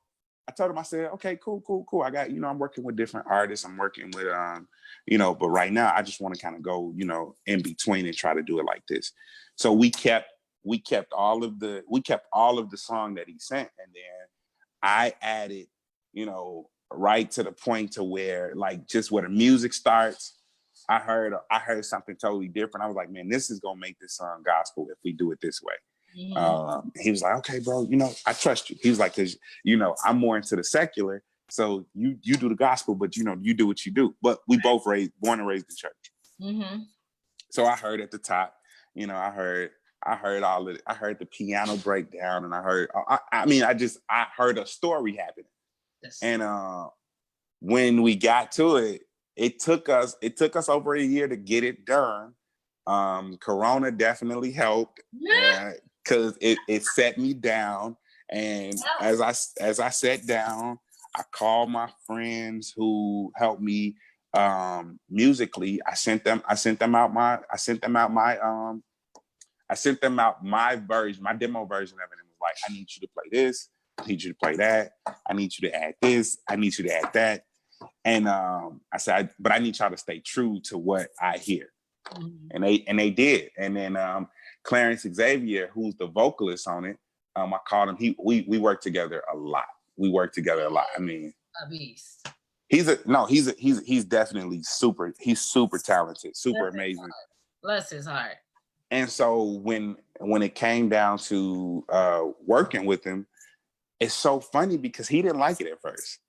I told him, I said, okay, cool. I got, I'm working with different artists. I'm working with, but right now I just want to kind of go, in between and try to do it like this. So we kept all of the song that he sent, and then I added, right to the point to where like just where the music starts, I heard something totally different. I was like, man, this is gonna make this song gospel if we do it this way. Mm-hmm. He was like, okay, bro, I trust you. He was like, cause I'm more into the secular, so you do the gospel, but you do what you do. But we both born and raised in church. Mm-hmm. So I heard at the top, I heard all of it. I heard the piano breakdown, and I heard I heard a story happening. Yes. And when we got to it, it took us over a year to get it done. Corona definitely helped because it set me down. And as I sat down, I called my friends who helped me musically. I sent them out my version, my demo version of it. And was like, I need you to play this. I need you to play that. I need you to add this. I need you to add that. And I said, but I need y'all to stay true to what I hear. And they did. And then Clarence Xavier, who's the vocalist on it, I called him. We worked together a lot. I mean, a beast. He's definitely super. He's super talented, super amazing. Bless his heart. And so when it came down to working with him, it's so funny because he didn't like it at first.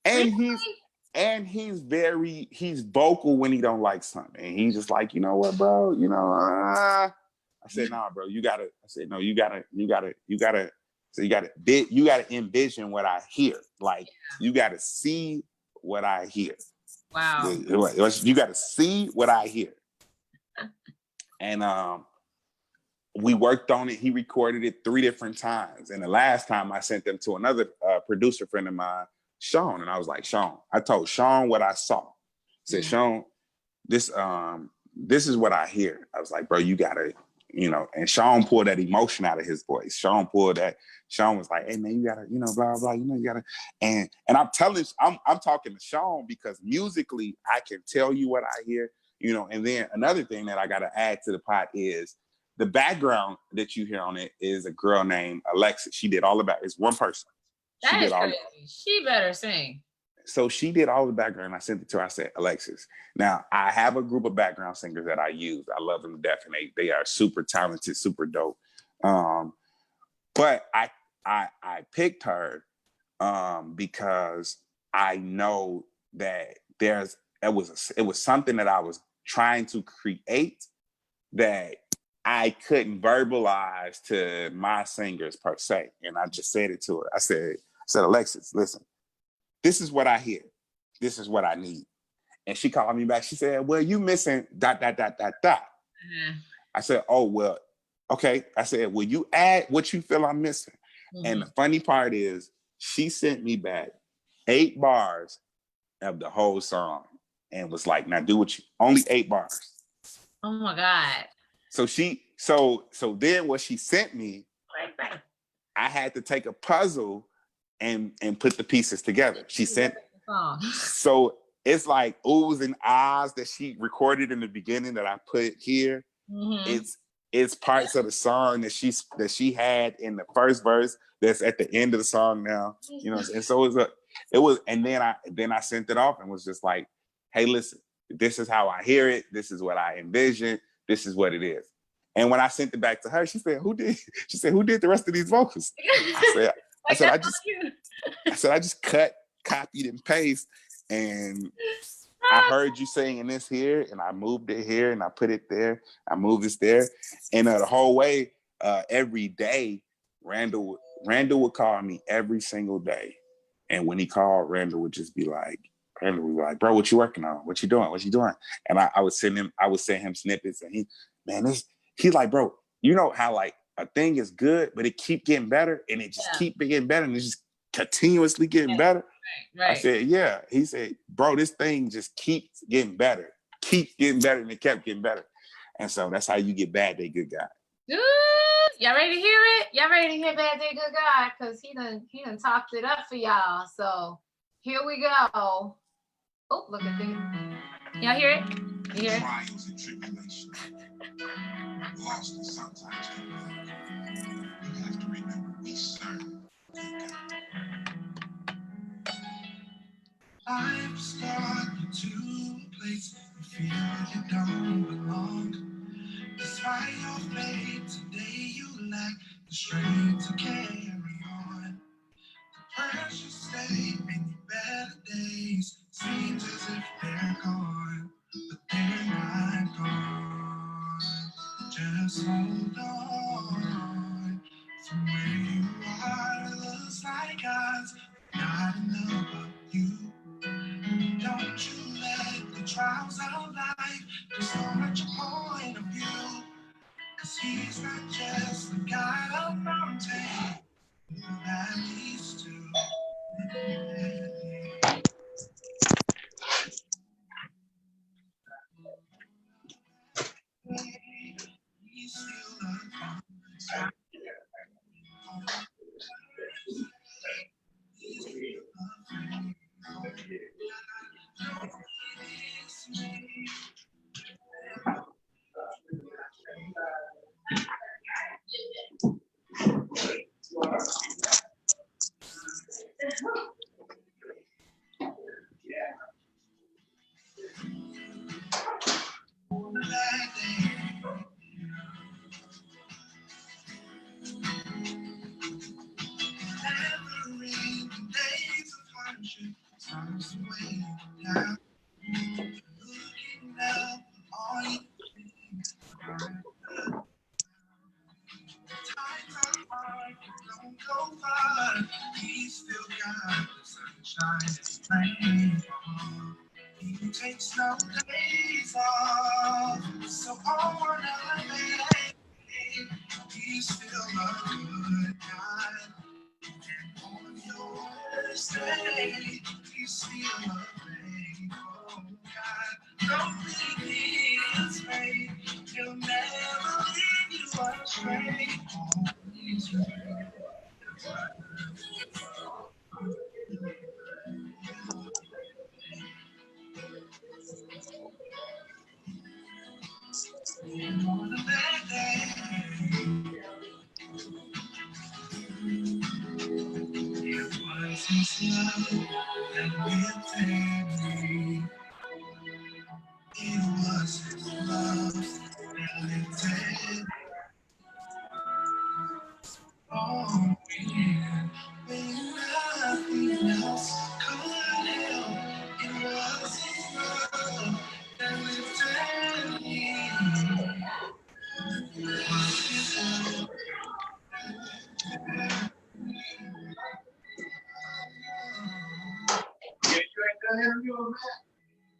And really? he's vocal when he don't like something. And he's just like, you know what, bro? You know, I said, nah, bro, you gotta envision what I hear. Like, you gotta see what I hear. Wow. You gotta see what I hear. And we worked on it. He recorded it 3 different times. And the last time I sent them to another producer friend of mine, Sean. And I was like, Sean, I told Sean what I saw. I said, Sean, this is what I hear. I was like, bro, you gotta, you know, and Sean pulled that emotion out of his voice. Sean was like, hey man, you gotta, you know, blah, blah, you know, you gotta, and I'm talking to Sean because musically I can tell you what I hear, you know. And then another thing that I gotta add to the pot is the background that you hear on it is a girl named Alexis. She did all about it's one person. That is crazy. She better sing. So she did all the background. I sent it to her. I said, Alexis, now I have a group of background singers that I use. I love them to death, and they are super talented, super dope. But I picked her because I know that it was something that I was trying to create that I couldn't verbalize to my singers per se. And I just said it to her. I said, Alexis, listen, this is what I hear. This is what I need. And she called me back. She said, well, you missing ... I said, oh, well, okay. I said, will you add what you feel I'm missing? And the funny part is she sent me back 8 bars of the whole song and was like, now do what you, only 8 bars. Oh my God. So then what she sent me, I had to take a puzzle and put the pieces together. She sent, so it's like oohs and ahs that she recorded in the beginning that I put here. It's parts of the song that she had in the first verse that's at the end of the song now, you know. And so it was, and then I sent it off and was just like, hey, listen, this is how I hear it. This is what I envision. This is what it is. And when I sent it back to her, she said, who did the rest of these vocals? I just cut, copied, and pasted, and I heard you saying this here, and I moved it here, and I put it there. I moved this there, and the whole way, every day, Randall would call me every single day, and when he called, Randall would be like, bro, what you working on? What you doing? And I would send him snippets, and he's like, bro, you know how like a thing is good, but it keep getting better, and it just keep getting better, and it's just continuously getting better. Right. I said, yeah. He said, bro, this thing just keeps getting better, and it kept getting better. And so that's how you get Bad Day Good Guy. Good. Y'all ready to hear it? Y'all ready to hear Bad Day Good Guy? Because he done topped it up for y'all. So here we go. Oh, look at this. Y'all hear it? You hear it? Trials and tribulations. Lost and sometimes you have to remember we serve good God. Life's got you to a place you feel you don't belong. Despite your faith, today you lack the strength to carry on. The pressure stay in your better days. Seems as if they're gone, but they're not gone. Just hold on. From where you are, it looks like God's not enough of you. about life. There's so much point of view. Cause he's not just the guy up mountain that leads to. He's still a he's still got the sunshine and rain. He takes no days off, so on a day, he's still a good guy. And on your worst day, he's still a faithful God. Don't leave his faith, he'll never leave you astray. Always right. On a bad day, it was his love that lifted me. It was his love that lifted all me. When nothing else could help, it was his love that lifted me. It was his love. Yeah, you ain't done interview on that.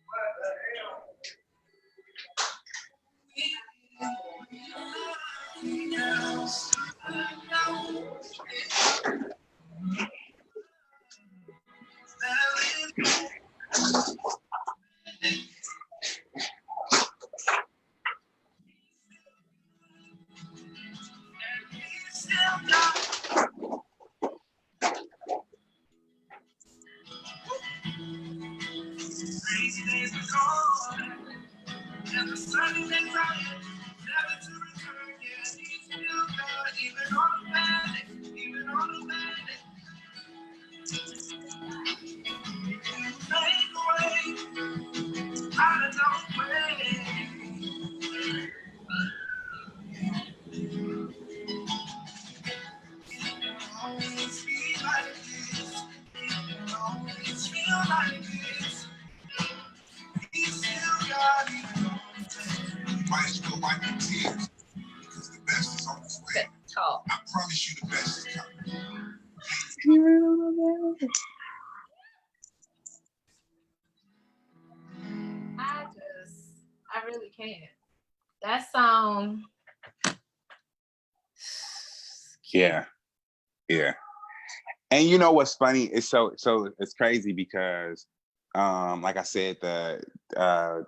What the hell? Nothing else could help. Crazy days are gone, and the sunny days are here, never to return. Yeah, he's still God, even on a bad day, even on a bad day. He'll make a way out of no way. It'll always be like this. It'll always feel like this. He's still God, even on a bad day. Might as well wipe your tears, because the best is on its way. Talk. I promise you the best is coming. I really can't. That song. Yeah. And you know what's funny? It's so it's crazy because like I said,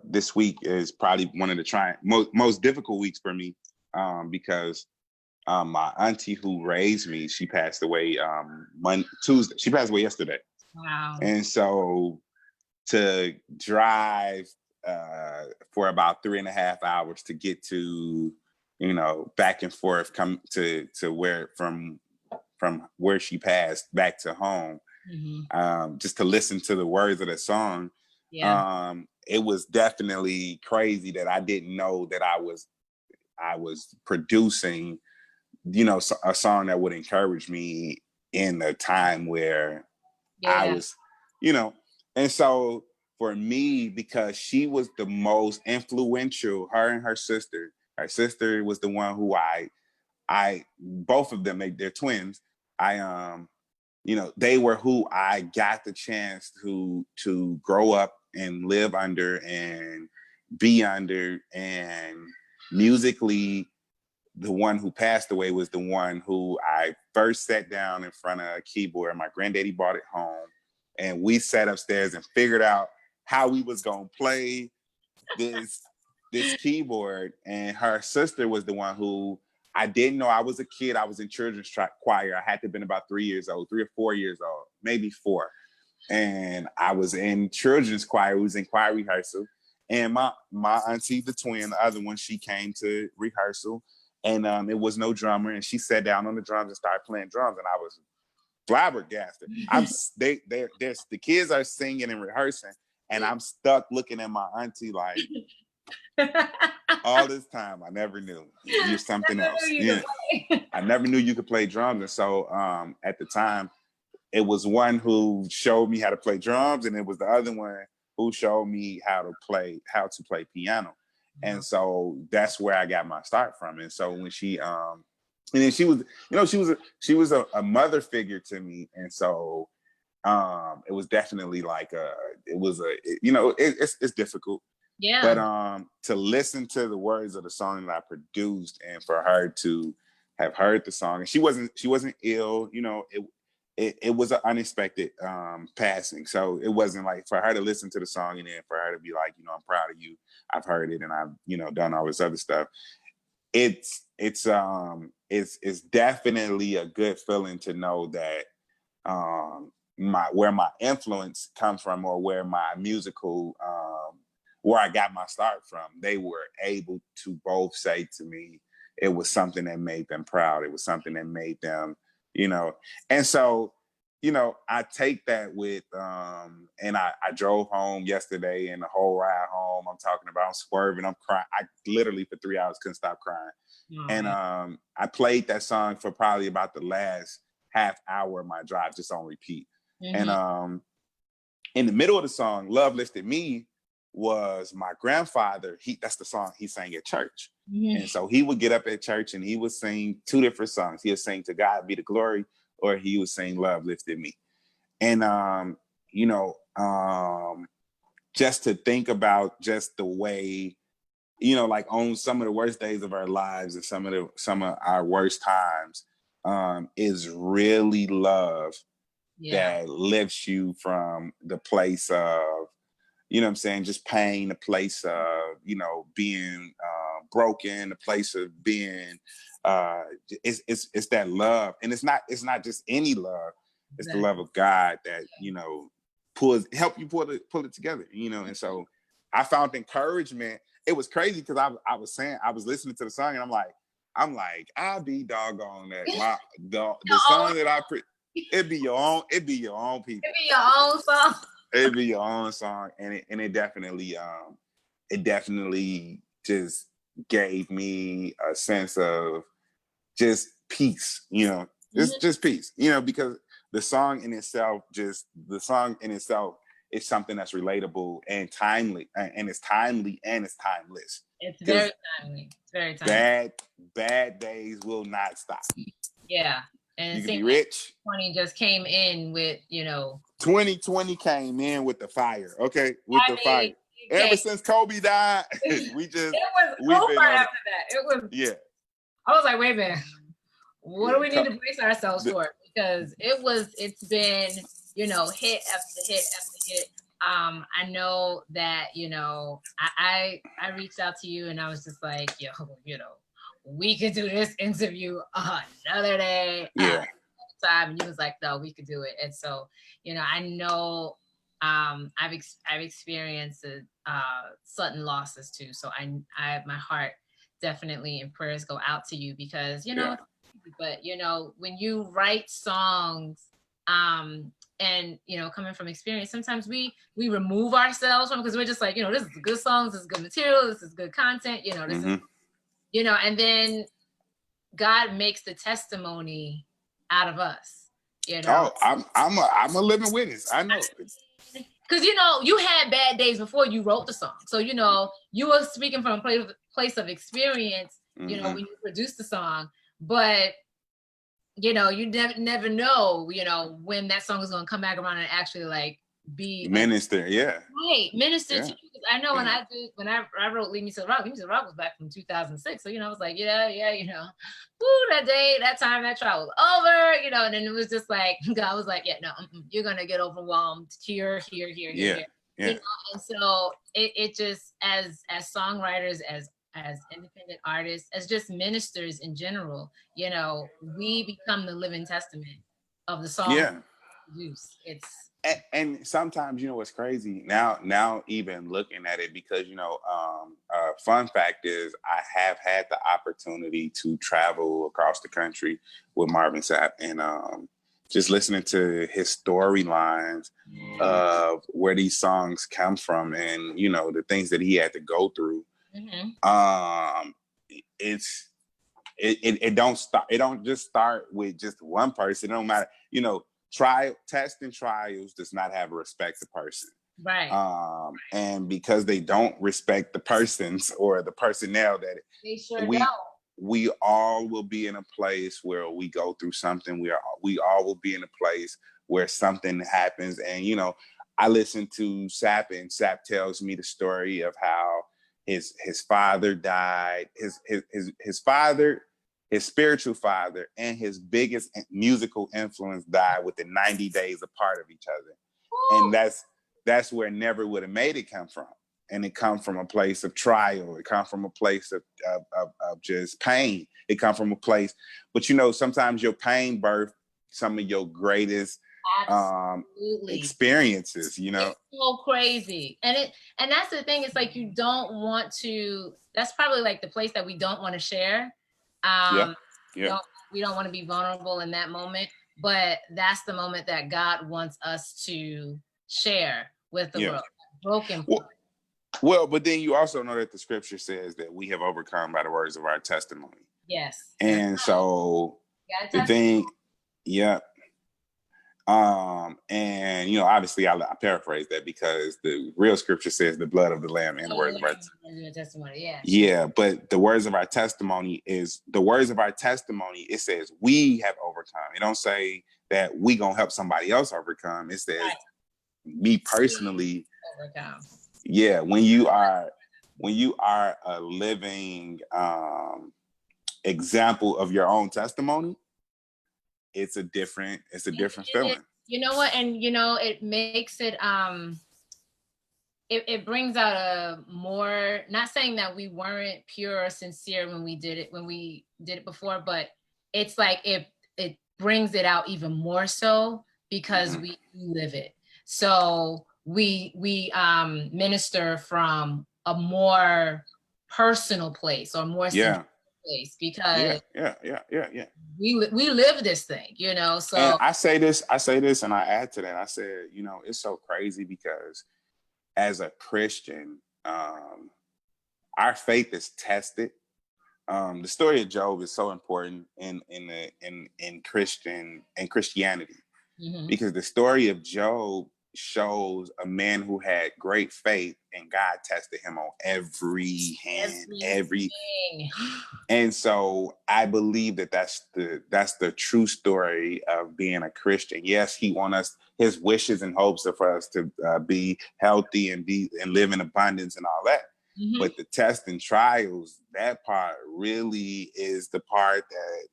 this week is probably one of the most difficult weeks for me, because my auntie who raised me, she passed away Tuesday. She passed away yesterday. Wow. And so to drive for about 3.5 hours to get to, back and forth, come to where from where she passed back to home, just to listen to the words of the song. Yeah. It was definitely crazy that I didn't know that I was producing, a song that would encourage me in a time where I was, and so for me, because she was the most influential, her and her sister was the one who I both of them, they're twins. They were who I got the chance to grow up and live under, and be under. And musically, the one who passed away was the one who I first sat down in front of a keyboard. My granddaddy bought it home, and we sat upstairs and figured out how we was gonna play this keyboard. And her sister was the one who, I didn't know. I was a kid. I was in children's choir. I had to have been about 3 years old, 3 or 4 years old, maybe 4. And I was in children's choir. We was in choir rehearsal. And my auntie, the twin, the other one, she came to rehearsal. And it was no drummer. And she sat down on the drums and started playing drums. And I was flabbergasted. The kids are singing and rehearsing. And I'm stuck looking at my auntie like, all this time, I never knew. You're something else. Yeah. I never knew you could play drums. And so at the time, it was one who showed me how to play drums, and it was the other one who showed me how to play piano. And so that's where I got my start from. And so when she and then she was, she was a mother figure to me. And so it was definitely like it's difficult. Yeah. But to listen to the words of the song that I produced, and for her to have heard the song, and she wasn't ill, it was an unexpected passing. So it wasn't like for her to listen to the song and then for her to be like, I'm proud of you. I've heard it and I've done all this other stuff. It's definitely a good feeling to know that where my influence comes from, or where my musical where I got my start from, they were able to both say to me it was something that made them proud. It was something that made them, and so, I take that with, and I drove home yesterday, and the whole ride home, I'm talking about, I'm swerving, I'm crying. I literally for 3 hours couldn't stop crying. And I played that song for probably about the last half hour of my drive, just on repeat. And in the middle of the song, Love Lifted Me was my grandfather. That's the song he sang at church. And so he would get up at church and he would sing 2 different songs. He would sing To God Be the Glory, or he would sing Love Lifted Me. And, just to think about just the way, like on some of the worst days of our lives and some of our worst times, is really love that lifts you from the place of, just pain, the place of, being broken, the place of being, it's that love. And it's not just any love. It's the love of God that, help you pull it together, And so I found encouragement. It was crazy because I was listening to the song and I'm like, I'll be doggone that. The song that it'd be your own people. It'd be your own song. It'd be your own song. And it definitely just gave me a sense of just peace, just peace, because the song in itself is something that's relatable and timely, and it's timely and it's timeless. It's very timely. It's very timely. Bad days will not stop. Yeah. And you can be rich. 20 just came in with, 2020 came in with the fire. Okay. With the fire. Ever since Kobe died, it was over after that. It was, yeah. I was like, wait a minute. What do we need to brace ourselves for? Because it's been, hit after hit after hit. I know that, I reached out to you and I was just like, we could do this interview another day, another time. And you was like, no, we could do it. And so, I know I've experienced sudden losses too. So I my heart definitely and prayers go out to you because, but when you write songs, and coming from experience, sometimes we remove ourselves from, because we're just like, this is good songs, this is good material, this is good content, this is, and then God makes the testimony out of us, Oh, I'm a living witness. I know. Because you had bad days before you wrote the song, so you were speaking from a place of experience, when you produced the song, but you never know, when that song is going to come back around and actually like be minister. Yeah. Right, minister Yeah. to you. I know Yeah. when I wrote Lead Me to the Rock, Lead Me to the Rock was back from 2006. So, I was like, yeah, woo, that day, that time, that trial was over, and then it was just like, God was like, yeah, no, you're going to get overwhelmed here, here, here, here, Yeah. here. Yeah. And so it just, as songwriters, as independent artists, as just ministers in general, we become the living testament of the song Yeah. produce. It's, And sometimes, what's crazy now even looking at it, because fun fact is I have had the opportunity to travel across the country with Marvin Sapp, and just listening to his storylines of where these songs come from, and the things that he had to go through. It don't just start with just one person. It don't matter, test and trials does not have a respect the person. right. And because they don't respect the persons or the personnel, that They sure we don't. we all will be in a place where we go through something. We all will be in a place where something happens. And I listen to Sapp, and Sapp tells me the story of how his father died. His father, his spiritual father, and his biggest musical influence died within 90 days apart of each other. Woo. And that's where Never Would Have Made It come from. And it comes from a place of trial. It comes from a place of just pain. It comes from a place, but sometimes your pain birth some of your greatest experiences. It's so crazy. And that's the thing. It's like, you don't want to, that's probably like the place that we don't want to share. Yeah. We don't want to be vulnerable in that moment, but that's the moment that God wants us to share with the world. Broken. Well, but then you also know that the scripture says that we have overcome by the words of our testimony. Yes. And so the thing, yeah. And obviously I paraphrase that, because the real scripture says the blood of the Lamb and the words of our testimony. Yeah. Yeah, but the words of our testimony is the words of our testimony. It says we have overcome. It don't say that we gonna help somebody else overcome. It says me personally overcome. Yeah, when you are a living example of your own testimony, it's a different feeling. You know what? And it makes it it brings out a more, not saying that we weren't pure or sincere when we did it before, but it's like it brings it out even more so, because we live it. So we minister from a more personal place, or more place, because we live this thing, so. And I say this and I add to that. I said, it's so crazy, because as a Christian, our faith is tested. The story of Job is so important in Christianity, because the story of Job shows a man who had great faith, and God tested him on every hand, and so I believe that that's the true story of being a Christian. Yes, he wants us, his wishes and hopes are for us to be healthy and live in abundance and all that. But the tests and trials, that part really is the part that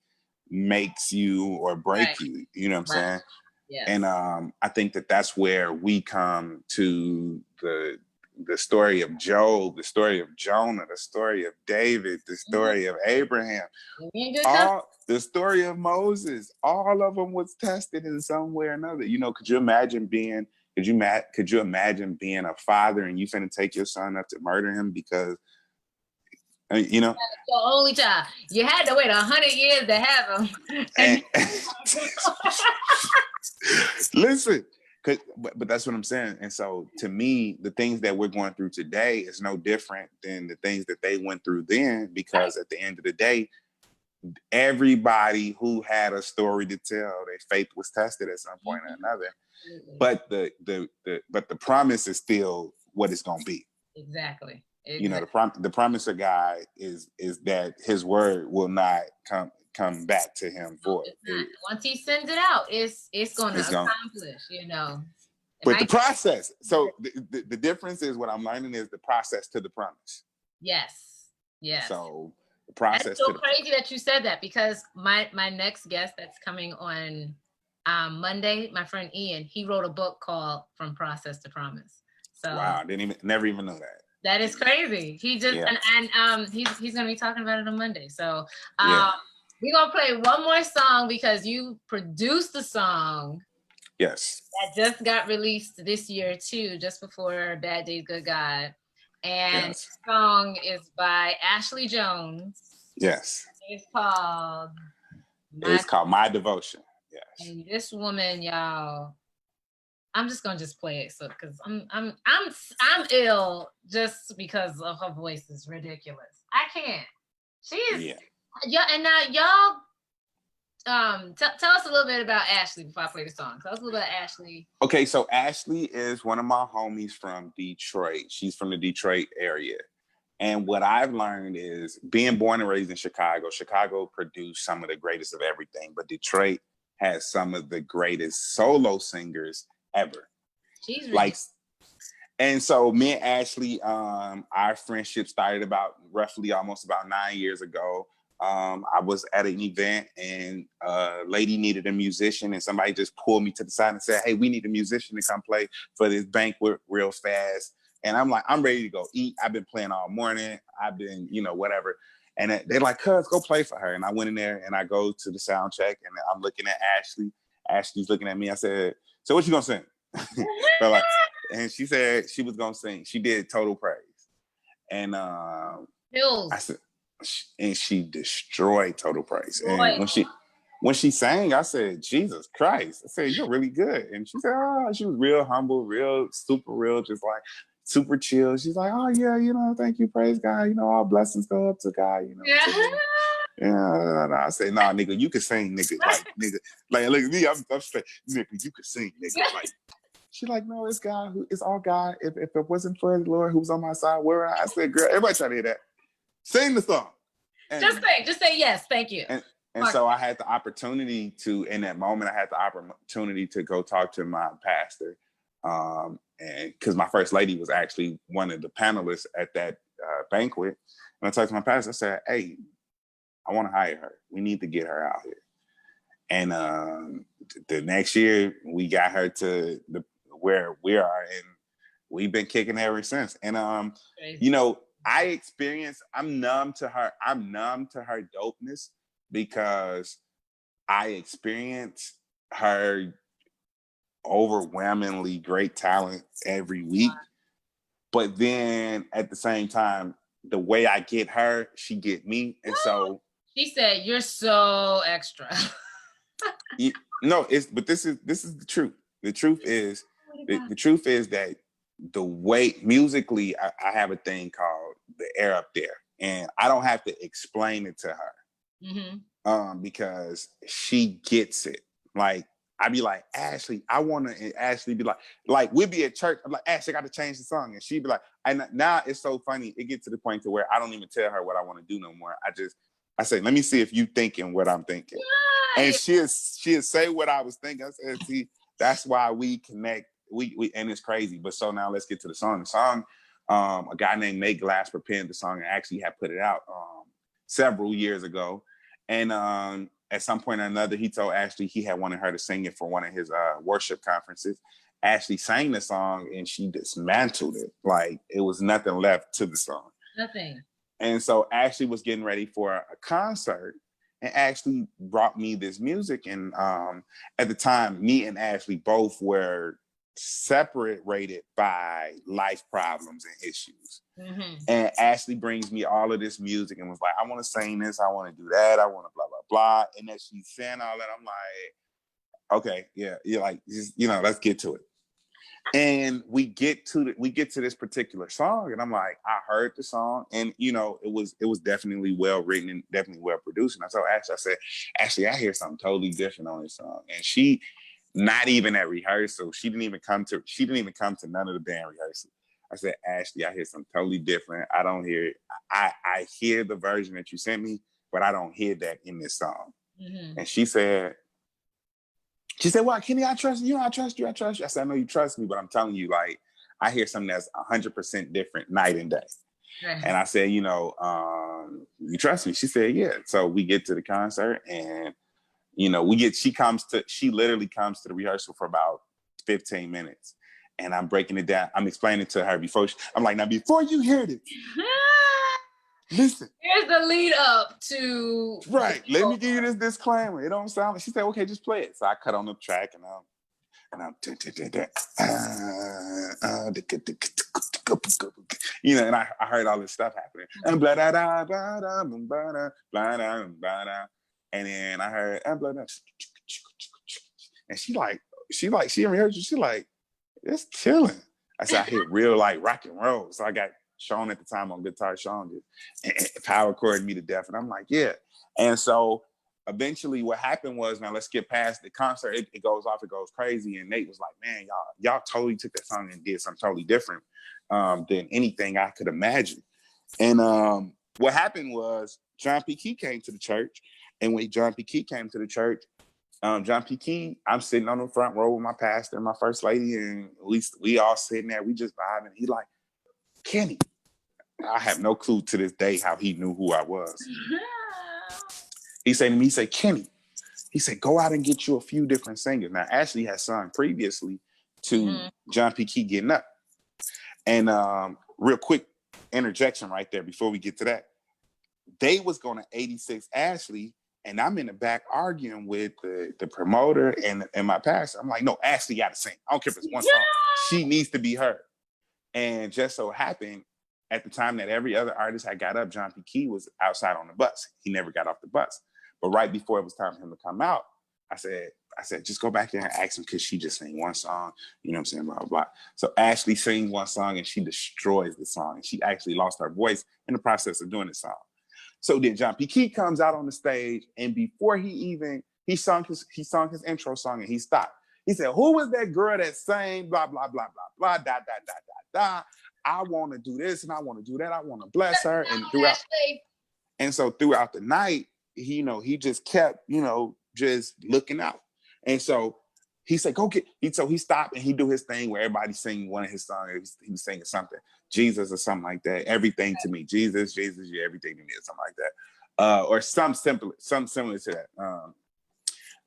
makes you or break you. You know what I'm saying? Yes. And I think that that's where we come to the story of Job, the story of Jonah, the story of David, the story of Abraham, the story of Moses. All of them was tested in some way or another. Could you imagine being a father and you finna take your son up to murder him because your only child? You had to wait 100 years to have him. And listen, but that's what I'm saying. And so to me, the things that we're going through today is no different than the things that they went through then, because at the end of the day, everybody who had a story to tell, their faith was tested at some point or another. But the promise is still what it's going to be. Exactly. The promise of God is that his word will not come back to him void. Once he sends it out, it's going to accomplish, But the process, so the difference is what I'm learning is the process to the promise. Yes. Yes. So the process. That's so crazy that you said that, because my next guest that's coming on Monday, my friend Ian, he wrote a book called From Process to Promise. So wow, never even know that. That is crazy. He just and he's gonna be talking about it on Monday. So we're gonna play one more song because you produced the song. Yes. That just got released this year too, just before Bad Days, Good God. And the song is by Ashlie Jones. Yes. It's called My Devotion. Yes. And this woman, y'all, I'm just gonna play it, so because I'm ill just because of her voice is ridiculous. I can't. She is. Yeah. And now y'all, tell us a little bit about Ashlie before I play the song. Tell us a little bit about Ashlie. Okay, so Ashlie is one of my homies from Detroit. She's from the Detroit area. And what I've learned is being born and raised in Chicago, Chicago produced some of the greatest of everything, but Detroit has some of the greatest solo singers ever. She's and so me and Ashlie, our friendship started roughly almost about 9 years ago. I was at an event and a lady needed a musician, and somebody just pulled me to the side and said, "Hey, we need a musician to come play for this banquet real fast." And I'm like, I'm ready to go eat. I've been playing all morning. I've been, whatever. And they're like, "Cuz, go play for her." And I went in there and I go to the sound check and I'm looking at Ashlie. Ashlie's looking at me. I said, "So what you gonna sing?" And she said she was gonna sing. She did Total Praise. And I said, and she destroyed Total Praise. And when she sang, I said, "Jesus Christ." I said, "You're really good." And she said, she was real humble, real super real, just like super chill. She's like, "Oh yeah, thank you, praise God. All blessings go up to God, Yeah, I say, "Nah, nigga, you can sing, nigga. Like look at me, I'm straight, nigga, you can sing, nigga." Like, she's like, "No, it's God. It's all God. If it wasn't for the Lord who's on my side, where I said, girl, everybody try to hear that. Sing the song. And, just say yes, thank you." And so I had the opportunity in that moment, to go talk to my pastor. And because my first lady was actually one of the panelists at that banquet. And I talked to my pastor, I said, "Hey, I want to hire her. We need to get her out here." And the next year we got her to where we are, and we've been kicking ever since. And I'm numb to her dopeness because I experienced her overwhelmingly great talent every week. But then at the same time, the way I get her, she get me. And so she said, "You're so extra." No, but this is the truth. The truth is that the way musically, I have a thing called the air up there, and I don't have to explain it to her. Mm-hmm. Because she gets it. Like, I'd be like, "Ashlie, I want to," and Ashlie be like we'd be at church. I'm like, "Ashlie, I got to change the song," and she'd be like, and now it's so funny. It gets to the point to where I don't even tell her what I want to do no more. I say, "Let me see if you thinking what I'm thinking." And she'll say what I was thinking. I said, "See, that's why we connect." We and it's crazy. But so now let's get to the song. The song, a guy named Nate Glass prepared the song and actually had put it out several years ago. And at some point or another, he told Ashlie he had wanted her to sing it for one of his worship conferences. Ashlie sang the song and she dismantled it. Like, it was nothing left to the song. Nothing. And so Ashlie was getting ready for a concert and Ashlie brought me this music. And at the time, me and Ashlie both were separated by life problems and issues. Mm-hmm. And Ashlie brings me all of this music and was like, "I want to sing this, I want to do that, I want to blah, blah, blah." And as she's saying all that, I'm like, "Okay, yeah, you're like, let's get to it." And we get to this particular song, and I'm like, I heard the song, and it was definitely well written and definitely well produced. And I told Ashlie, I said, "Ashlie, I hear something totally different on this song." And she, not even at rehearsal, she didn't even come to none of the band rehearsal. I said, "Ashlie, I hear something totally different. I don't hear it. I hear the version that you sent me, but I don't hear that in this song." Mm-hmm. And she said, She said, well, Kenny, I trust you. I trust you. I trust you. I said, I know you trust me, but I'm telling you, like, I hear something that's 100% different night and day. Right. And I said, you trust me? She said, yeah. So we get to the concert and, she literally comes to the rehearsal for about 15 minutes. And I'm breaking it down. I'm explaining to her I'm like, now before you hear this, listen. Here's the lead up to. Right. Let me give you this disclaimer. It don't sound like, she said, okay, just play it. So I cut on the track and I'm and I heard all this stuff happening. And blah da da blah da blah da blah da blah da. And then I heard blah da. And she in rehearsal, she like, it's killing. I said, I hit real like rock and roll. So I got Sean at the time on guitar. Sean did and power chorded me to death. And I'm like, yeah. And so eventually what happened was, now let's get past the concert. It goes off, it goes crazy. And Nate was like, man, y'all totally took that song and did something totally different than anything I could imagine. And what happened was John P. Key came to the church. And when John P. Key came to the church, John P. Key, I'm sitting on the front row with my pastor and my first lady, and we all sitting there, we just vibing. He like, Kenny. I have no clue to this day how he knew who I was. He said to me, he said, Kenny, he said, go out and get you a few different singers. Now, Ashlie had sung previously to John P. Key Getting Up. And real quick interjection right there before we get to that. They was going to 86 Ashlie, and I'm in the back arguing with the promoter and my pastor. I'm like, no, Ashlie got to sing. I don't care if it's one song. She needs to be heard. And just so happened, at the time that every other artist had got up, John P. Key was outside on the bus. He never got off the bus. But right before it was time for him to come out, I said, just go back there and ask him, because she just sang one song, you know what I'm saying, blah, blah, blah. So Ashlie sings one song and she destroys the song. And she actually lost her voice in the process of doing the song. So then John P. Key comes out on the stage, and before he sung his intro song and he stopped. He said, who was that girl that sang blah, blah, blah, blah, blah, da, da, da, da, da. I want to do this and I want to do that. I want to bless her. And so throughout the night, he just kept, just looking out. And so he said, so he stopped and he do his thing where everybody sing one of his songs. He was singing something, Jesus or something like that. Everything to me, Jesus, you're everything to me, or something like that. Or something similar to that.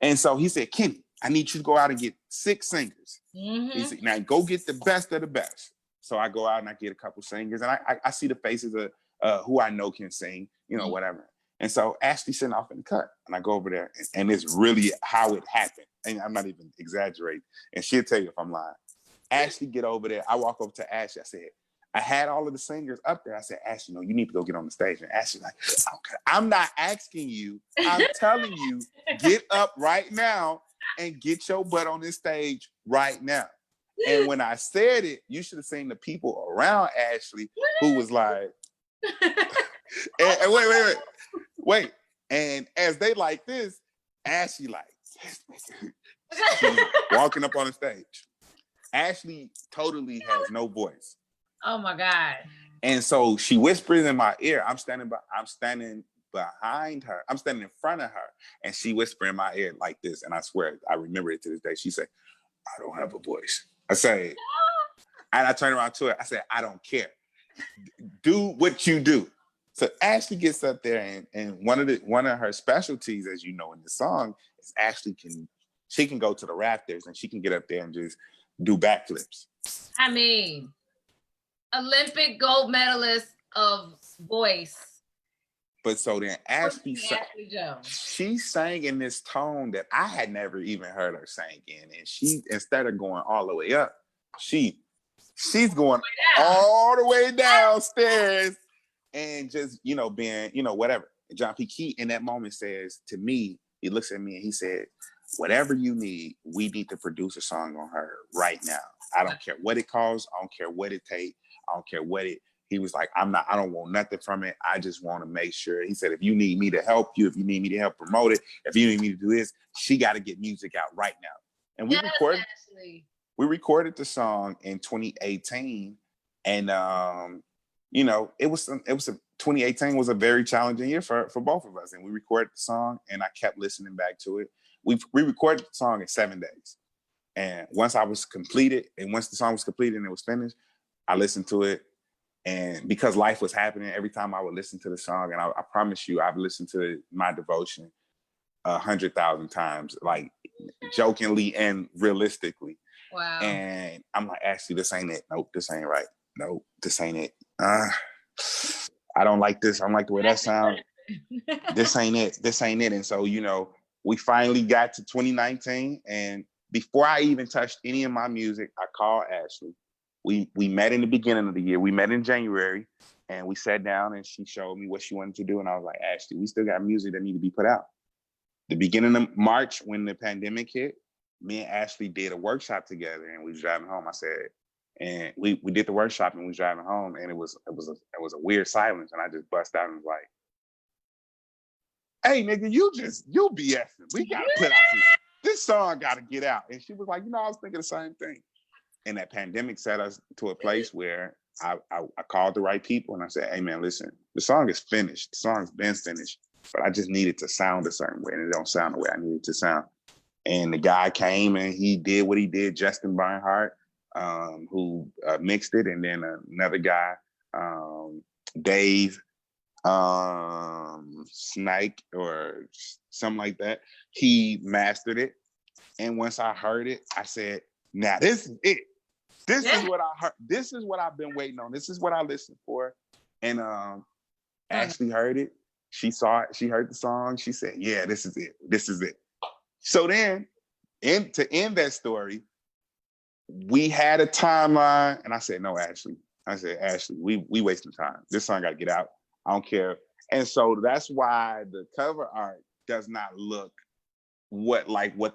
And so he said, Kenny, I need you to go out and get 6 singers. He said, now go get the best of the best. So I go out and I get a couple singers, and I see the faces of who I know can sing, whatever. And so Ashlie sent off in the cut, and I go over there, and it's really how it happened. And I'm not even exaggerating. And she'll tell you if I'm lying. Ashlie get over there. I walk over to Ashlie. I said, I had all of the singers up there. I said, Ashlie, you need to go get on the stage. And Ashlie's like, okay, I'm not asking you. I'm telling you, get up right now and get your butt on this stage right now. And when I said it, you should have seen the people around Ashlie who was like, and wait. And as they like this, Ashlie like, she's walking up on the stage. Ashlie totally has no voice. Oh my God. And so she whispers in my ear. I'm standing behind her. I'm standing in front of her. And she whispered in my ear like this. And I swear, I remember it to this day. She said, I don't have a voice. I say, and I turn around to her. I said, I don't care. Do what you do. So Ashlie gets up there, and one of her specialties, as you know in the song, is Ashlie can go to the rafters and she can get up there and just do backflips. I mean, Olympic gold medalist of voice. But so then Ashlie Jones, she sang in this tone that I had never even heard her sing in. And she, instead of going all the way up, she's going all the way downstairs and just, being, whatever. And John P. Key in that moment says to me, he looks at me and he said, whatever you need, we need to produce a song on her right now. I don't care what it costs. I don't care what it takes. I don't care what he was like, I don't want nothing from it. I just want to make sure. He said, if you need me to help you, if you need me to help promote it, if you need me to do this, she got to get music out right now. And we recorded the song in 2018. And, it was 2018 was a very challenging year for both of us. And we recorded the song and I kept listening back to it. we recorded the song in 7 days. And once the song was completed and it was finished, I listened to it. And because life was happening, every time I would listen to the song, and I promise you, I've listened to My Devotion 100,000 times, like jokingly and realistically. Wow. And I'm like, Ashlie, this ain't it. Nope, this ain't right. Nope, this ain't it. I don't like this. I don't like the way that sounds. This ain't it. This ain't it. And so, we finally got to 2019. And before I even touched any of my music, I called Ashlie. We met in the beginning of the year. We met in January, and we sat down and she showed me what she wanted to do. And I was like, Ashlie, we still got music that need to be put out. The beginning of March, when the pandemic hit, me and Ashlie did a workshop together, and we was driving home. I said, and we did the workshop, and we was driving home, and it was a weird silence, and I just bust out and was like, "Hey, nigga, you BSing. We gotta put out this song. Got to get out." And she was like, I was thinking the same thing. And that pandemic set us to a place where I called the right people, and I said, "Hey, man, listen, the song is finished. The song's been finished, but I just needed to sound a certain way, and it don't sound the way I needed to sound." And the guy came and he did what he did, Justin Barnhart, who mixed it, and then another guy, Dave Snike or something like that. He mastered it. And once I heard it, I said, now this is it. This is what I heard. This is what I've been waiting on. This is what I listened for. And Ashlie heard it. She saw it. She heard the song. She said, yeah, this is it. This is it. So then, to end that story, we had a timeline, and I said, no, Ashlie. I said, Ashlie, we wasting time. This song got to get out. I don't care. And so that's why the cover art does not look what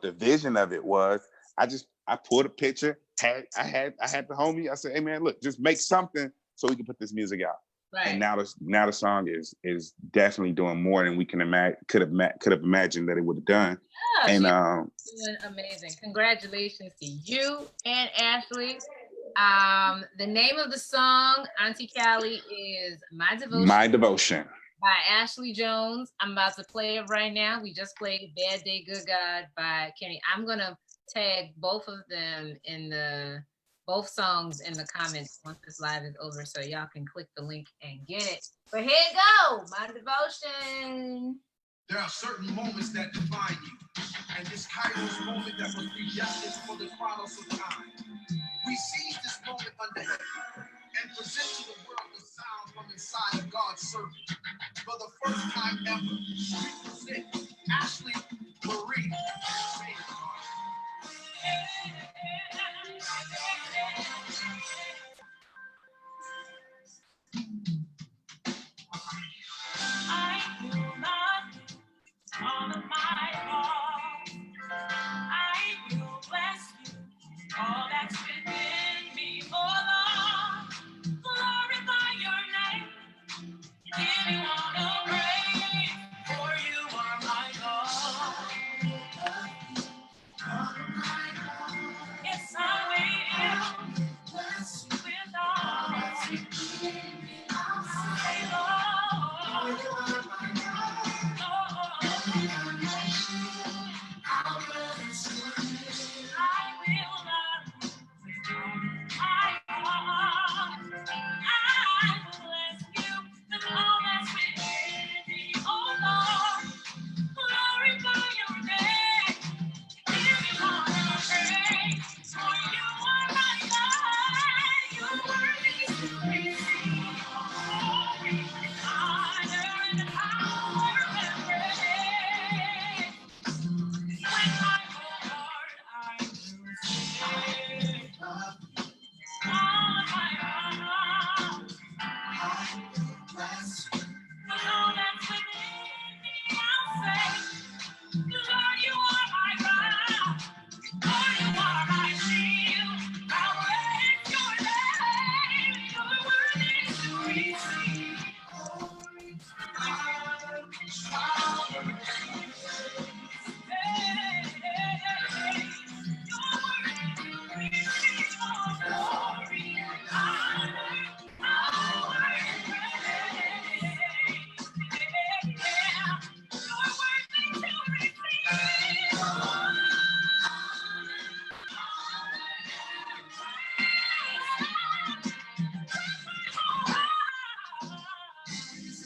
the vision of it was. I pulled a picture. I had the homie. I said, hey man, look, just make something so we can put this music out. Right. And now the song is definitely doing more than we could have imagined that it would have done. Yeah, and doing amazing. Congratulations to you and Ashlie. The name of the song, Auntie Callie, is My Devotion. My Devotion. By Ashlie Jones. I'm about to play it right now. We just played Bad Day, Good God by Kenny. I'm going to tag both of them both songs in the comments once this live is over, so y'all can click the link and get it. But here you go, My Devotion. There are certain moments that define you, and this Kairos moment that was predestined for the chronos of time. We seize this moment under heaven and present to the world the sound from inside of God's servant. For the first time ever, we present Ashlie Marie. I do not all of my heart. I will bless you, all that's within me, oh Lord. Glorify your name, give you all the praise, for you are my God. Yes, I will bless you with all. Say, Lord,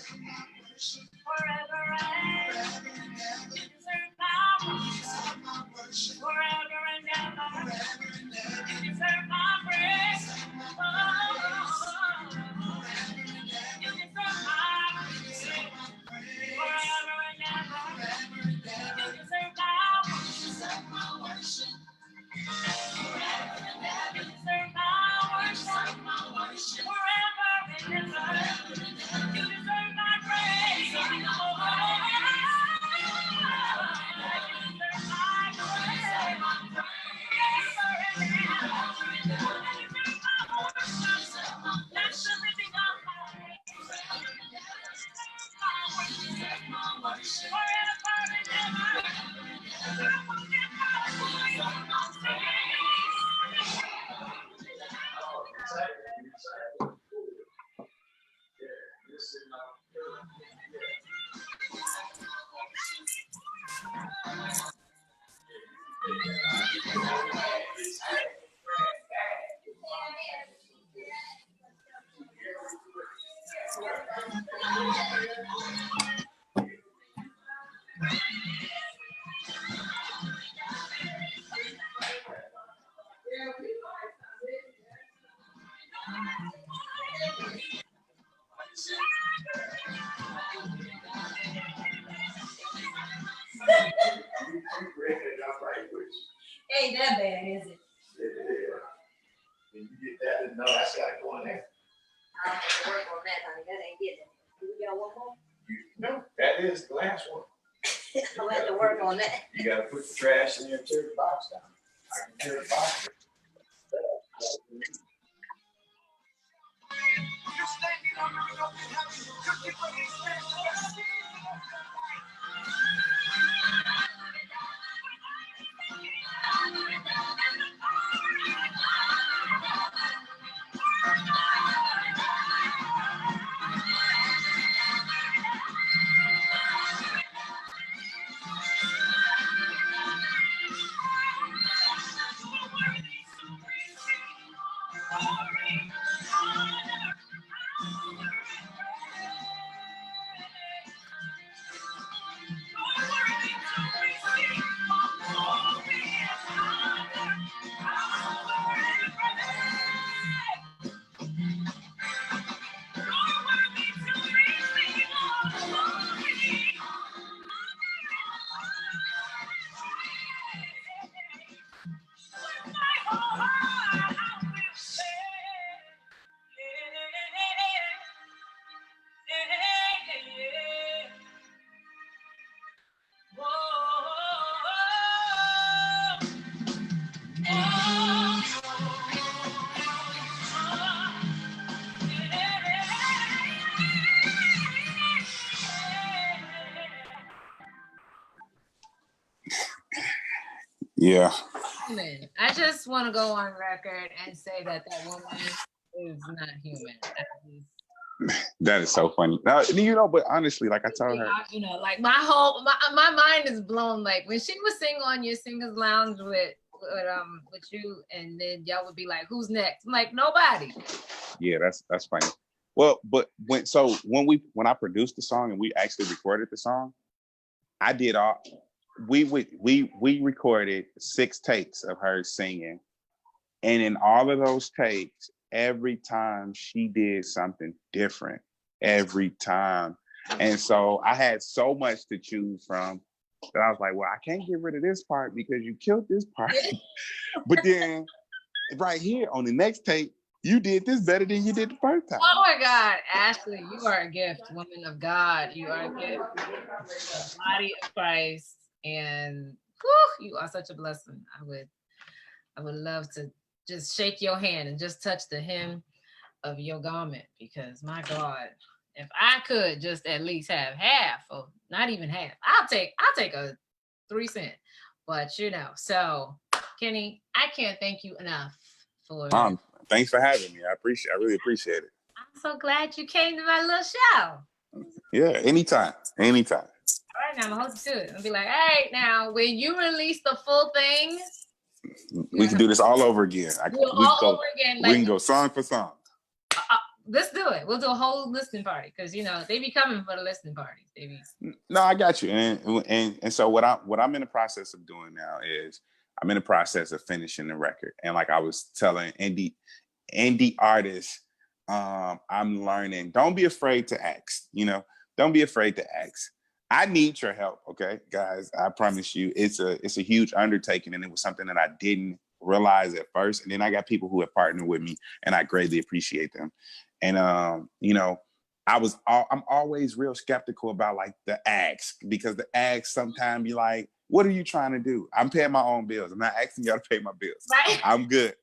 Forever you deserve my worship. Forever and ever you deserve my praise. Oh, you deserve my praise. Forever and ever you deserve my worship. Forever and ever you deserve my worship. Forever and ever you deserve my praise. Oh, ain't that bad, is it? When you get that, no, that's gotta go in there. I have to work on that, honey. That ain't getting it. Do we got one more? No, that is the last one. I'll have to work on that. You gotta put the trash in there and tear the box down. I can tear the box. Yeah. Human. I just want to go on record and say that that woman is not human. That is so funny. Now, you know, but honestly, like I told her, You know, like my mind is blown. Like when she was singing on your singers lounge with you, and then y'all would be like, "Who's next?" I'm like, nobody. yeah, that's funny. Well, but when I produced the song and we actually recorded the song, I did all. We recorded 6 takes of her singing, and in all of those takes, every time she did something different, every time. And so I had so much to choose from that I was like, well, I can't get rid of this part because you killed this part. But then right here on the next tape, you did this better than you did the first time. Oh my God, Ashlie, you are a gift, woman of God. You are a gift, the body of Christ, and whew, you are such a blessing. I would love to just shake your hand and just touch the hem of your garment, because my God, if I could just at least have half, or not even half, I'll take a 3 cent. But you know, so Kenny, I can't thank you enough for thanks for having me. I really appreciate it. I'm so glad you came to my little show. Yeah, anytime. All right, now I'm gonna hold you to it. I'll be like, hey, now when you release the full thing, we can do this all over again. Over again. We can go song for song. let's do it. We'll do a whole listening party because they be coming for the listening parties. They be. No, I got you. And so what I'm in the process of doing now is I'm in the process of finishing the record. And like I was telling indie artists, I'm learning. Don't be afraid to ask. Don't be afraid to ask. I need your help, okay, guys. I promise you, it's a huge undertaking, and it was something that I didn't realize at first. And then I got people who have partnered with me, and I greatly appreciate them. And I'm always real skeptical about like the ask, because the ask sometimes be like, what are you trying to do? I'm paying my own bills. I'm not asking y'all to pay my bills. Right. I'm good.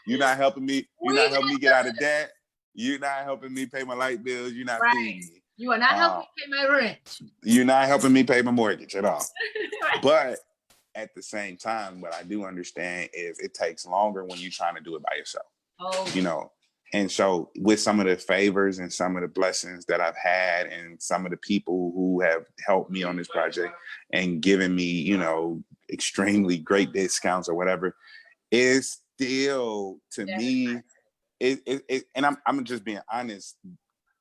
You're not helping me. You're not helping me get out of debt. You're not helping me pay my light bills. You're not feeding me. You are not helping me pay my rent. You're not helping me pay my mortgage at all. Right. But at the same time, what I do understand is it takes longer when you're trying to do it by yourself. Oh. And so with some of the favors and some of the blessings that I've had and some of the people who have helped me on this project and given me, extremely great discounts or whatever, is still to me, and I'm just being honest,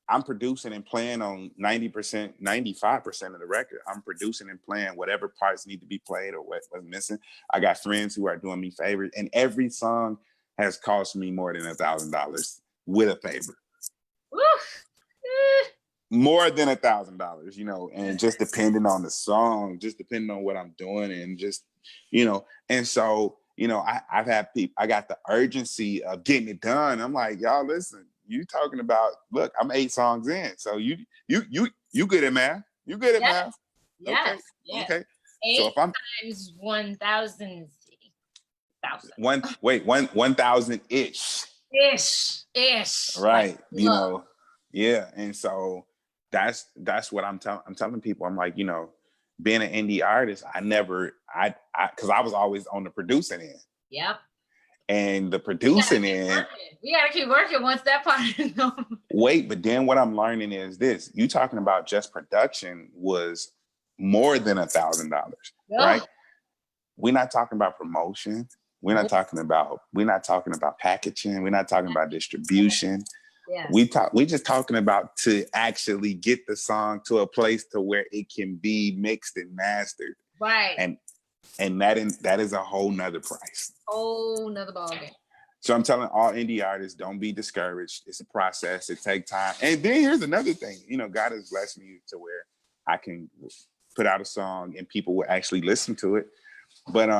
I'm producing and playing on 90%, 95% of the record. I'm producing and playing whatever parts need to be played or what's missing. I got friends who are doing me favors, and every song has cost me more than $1,000 with a favor. More than $1,000, and just depending on the song, just depending on what I'm doing, and just, and so, I've had people, I got the urgency of getting it done. I'm like, y'all, listen, you talking about, look, I'm 8 songs in. So you good at math. You good at math. Yes. Okay. Yes. Okay. 8 so if I'm times 1,000. 1,000 ish. Ish. Right. Yeah. And so that's what I'm telling people. I'm like, being an indie artist, because I was always on the producing end. Yep. And the producing end, we gotta keep working once that part is over. Wait, but then what I'm learning is this: you talking about just production was more than $1,000, right? We're not talking about promotion. We're not talking about packaging. We're not talking about distribution. Yes. We just talking about to actually get the song to a place to where it can be mixed and mastered. Right. And that is a whole nother price. Whole nother ballgame. So I'm telling all indie artists, don't be discouraged. It's a process. It takes time. And then here's another thing. God has blessed me to where I can put out a song and people will actually listen to it. But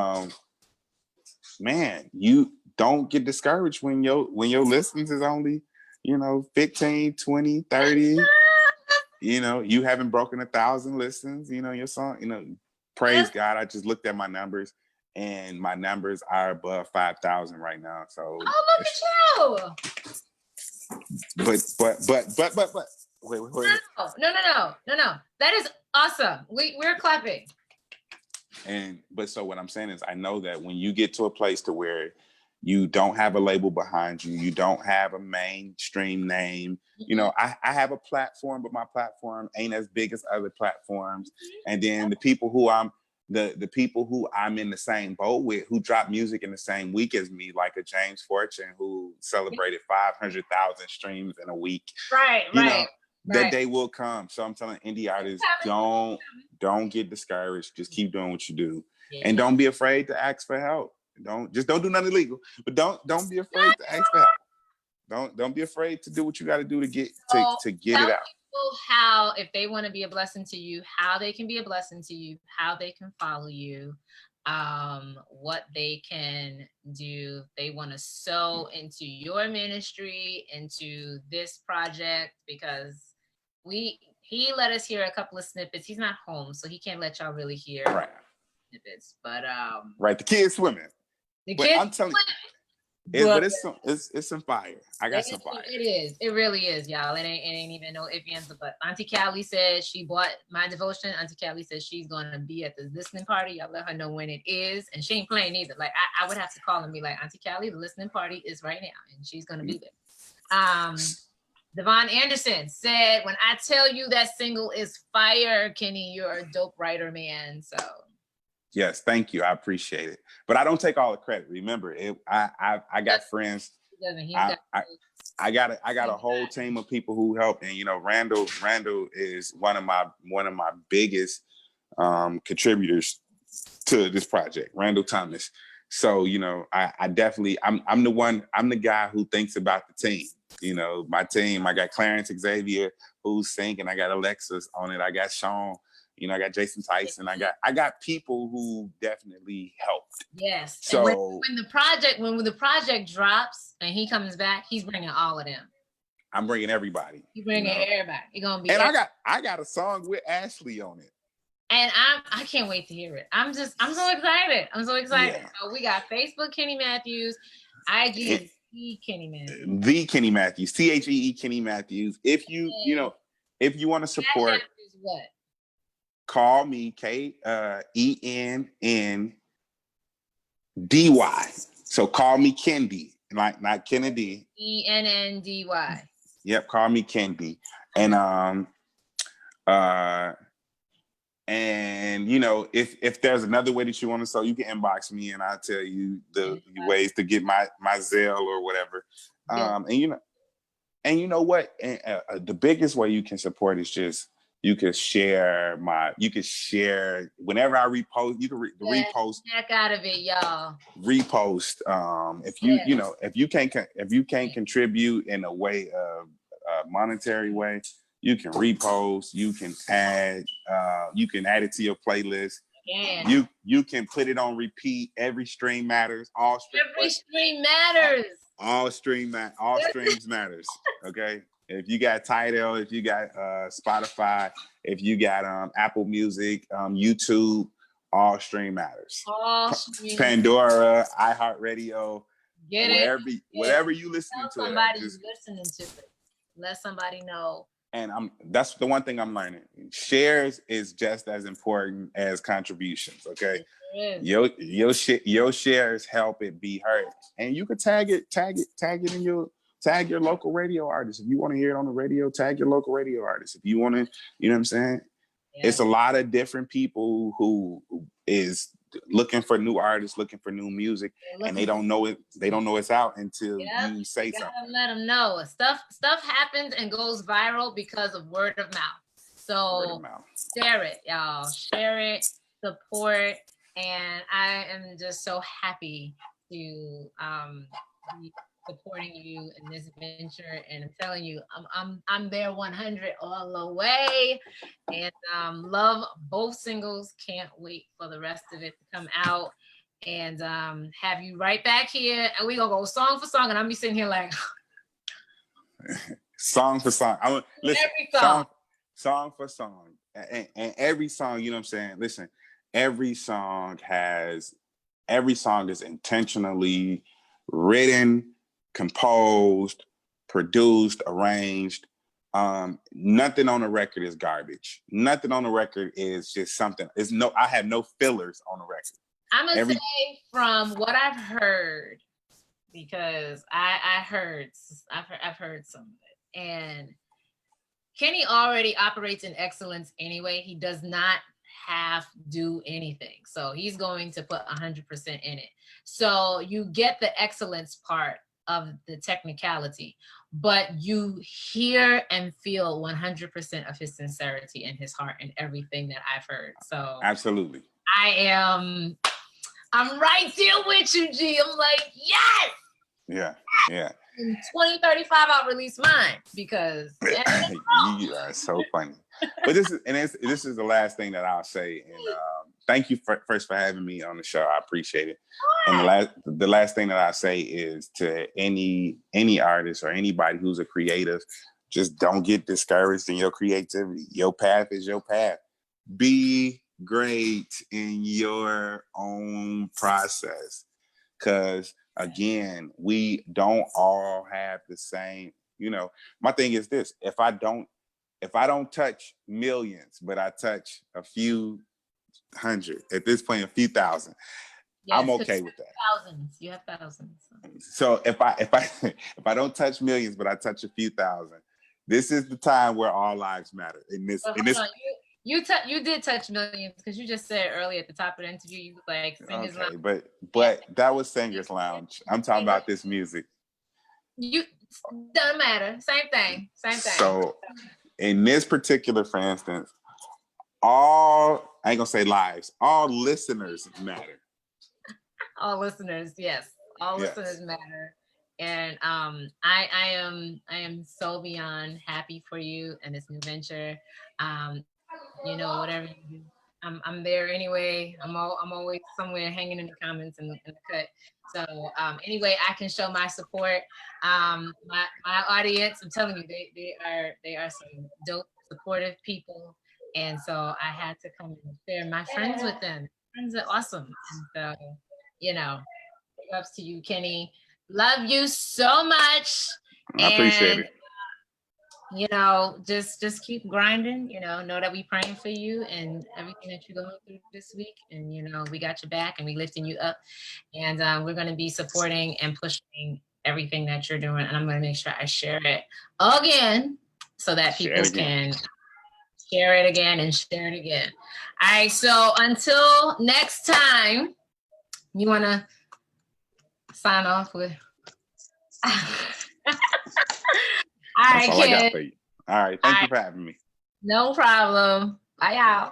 man, you don't get discouraged when your listens is only 15, 20, 30. You haven't broken 1,000 listens. Your song. Praise God. I just looked at my numbers, and my numbers are above 5,000 right now. So look at you. But wait. No. That is awesome. We're clapping. But so what I'm saying is, I know that when you get to a place to where you don't have a label behind you, you don't have a mainstream name, I have a platform, but my platform ain't as big as other platforms. And then the people who I'm in the same boat with, who drop music in the same week as me, like a James Fortune who celebrated 500,000 streams in a week. Right. That day will come. So I'm telling indie artists, don't get discouraged. Just keep doing what you do, and don't be afraid to ask for help. Don't do nothing illegal, but don't be afraid to ask for help. Don't be afraid to do what you got to do to get it out. People how, if they want to be a blessing to you, how they can be a blessing to you, how they can follow you, what they can do. They want to sow into your ministry, into this project, because he let us hear a couple of snippets. He's not home, so he can't let y'all really hear snippets. But right, the kids swimming. I'm telling you, but it's some fire. I got some fire. It is. It really is, y'all. It ain't even no ifs, ands, or buts. Auntie Callie said she bought my devotion. Auntie Callie said she's gonna be at the listening party. Y'all let her know when it is, and she ain't playing either. Like I would have to call and be like, Auntie Callie, the listening party is right now, and she's gonna be there. Devon Anderson said, when I tell you that single is fire, Kenny, you're a dope writer, man. So yes, thank you. I appreciate it. But I don't take all the credit. Remember, I got friends. I got a whole team of people who help, and you know, Randall is one of my biggest contributors to this project, Randall Thomas. So, you know, I definitely, I'm the guy who thinks about the team. You know, my team, I got Clarence Xavier who's singing, I got Alexis on it, I got Sean, you know, I got Jason Tyson, I got people who definitely helped. Yes. So and when the project drops and he comes back, he's bringing all of them. I'm bringing everybody. You're bringing everybody. You're gonna be. And I got a song with Ashlie on it. And I can't wait to hear it. I'm so excited. Yeah. So we got Facebook Kenny Matthews, IG Kenny Matthews. The Kenny Matthews, THEE Kenny Matthews. If you want to support, what? Call me KENNDY. So call me Kendi, like not Kennedy. ENNDY. Yep, call me Kendi. And you know, if there's another way that you want to, so you can inbox me and I'll tell you the ways to get my Zelle or whatever. And you know what? And, the biggest way you can support is just you can share whenever I repost. You can repost. Heck out of it, y'all. Repost. If you can't contribute in a way of a monetary way, you can repost, you can add it to your playlist. Yeah. You can put it on repeat. Every stream matters. All streams matters. Okay. If you got Tidal, if you got Spotify, if you got Apple Music, YouTube, all stream matters. Pandora, iHeartRadio, whatever you listening to. Somebody listening to it. Let somebody know. And that's the one thing I'm learning. Shares is just as important as contributions. Okay, your shares help it be heard, and you could tag it in tag your local radio artist. If you want to hear it on the radio, tag your local radio artist. If you want to, you know what I'm saying. Yeah. It's a lot of different people who is looking for new artists, looking for new music, and they don't know it. They don't know it's out until you say something. Let them know. Stuff happens and goes viral because of word of mouth. So share it, y'all. Share it, support, and I am just so happy to be supporting you in this venture. And I'm telling you, I'm there 100 all the way, and love both singles. Can't wait for the rest of it to come out and have you right back here, and we gonna go song for song, and I'm be sitting here like song for song. Listen, every song for song, and every song, you know what I'm saying. Listen, every song is intentionally written, composed, produced, arranged. Nothing on the record is garbage. Nothing on the record is just something. I have no fillers on the record. I'm gonna say from what I've heard, because I've heard some of it, and Kenny already operates in excellence anyway. He does not have to do anything, so he's going to put 100% in it. So you get the excellence part of the technicality, but you hear and feel 100% of his sincerity and his heart in everything that I've heard. So absolutely, I'm right there with you, G. I'm like, yes. Yeah. In 2035, I'll release mine because you are so funny. But this is the last thing that I'll say. And thank you first for having me on the show. I appreciate it. And the last thing that I say is to any artist or anybody who's a creative, just don't get discouraged in your creativity. Your path is your path. Be great in your own process, because again, we don't all have the same. You know, my thing is this: if I don't touch millions, but I touch a few hundred, at this point, a few thousand, yes, I'm okay with that. Thousands, you have thousands. So if I don't touch millions, but I touch a few thousand, this is the time where all lives matter. You did touch millions, because you just said earlier at the top of the interview, you was like Singers Lounge. But that was Singers Lounge. I'm talking about this music. You doesn't matter. Same thing. Same thing. So in this particular, for instance, all I ain't gonna say lives, all listeners matter. All listeners, yes. All Yes. listeners matter. And I am so beyond happy for you and this new venture. You know, whatever you do, I'm there anyway. I'm always somewhere hanging in the comments and the cut. So anyway, I can show my support. My audience, I'm telling you, they are some dope, supportive people. And so I had to come and share my friends with them. Friends are awesome. And so, you know, big ups to you, Kenny. Love you so much. I appreciate it. You know, just keep grinding. You know that we praying for you and everything that you're going through this week. And you know, we got your back and we lifting you up. And we're going to be supporting and pushing everything that you're doing. And I'm going to make sure I share it again so that people can share it again and share it again. All right. So until next time, you want to sign off with. All right, That's all I got for you. All right. Thank you for having me. No problem. Bye, y'all.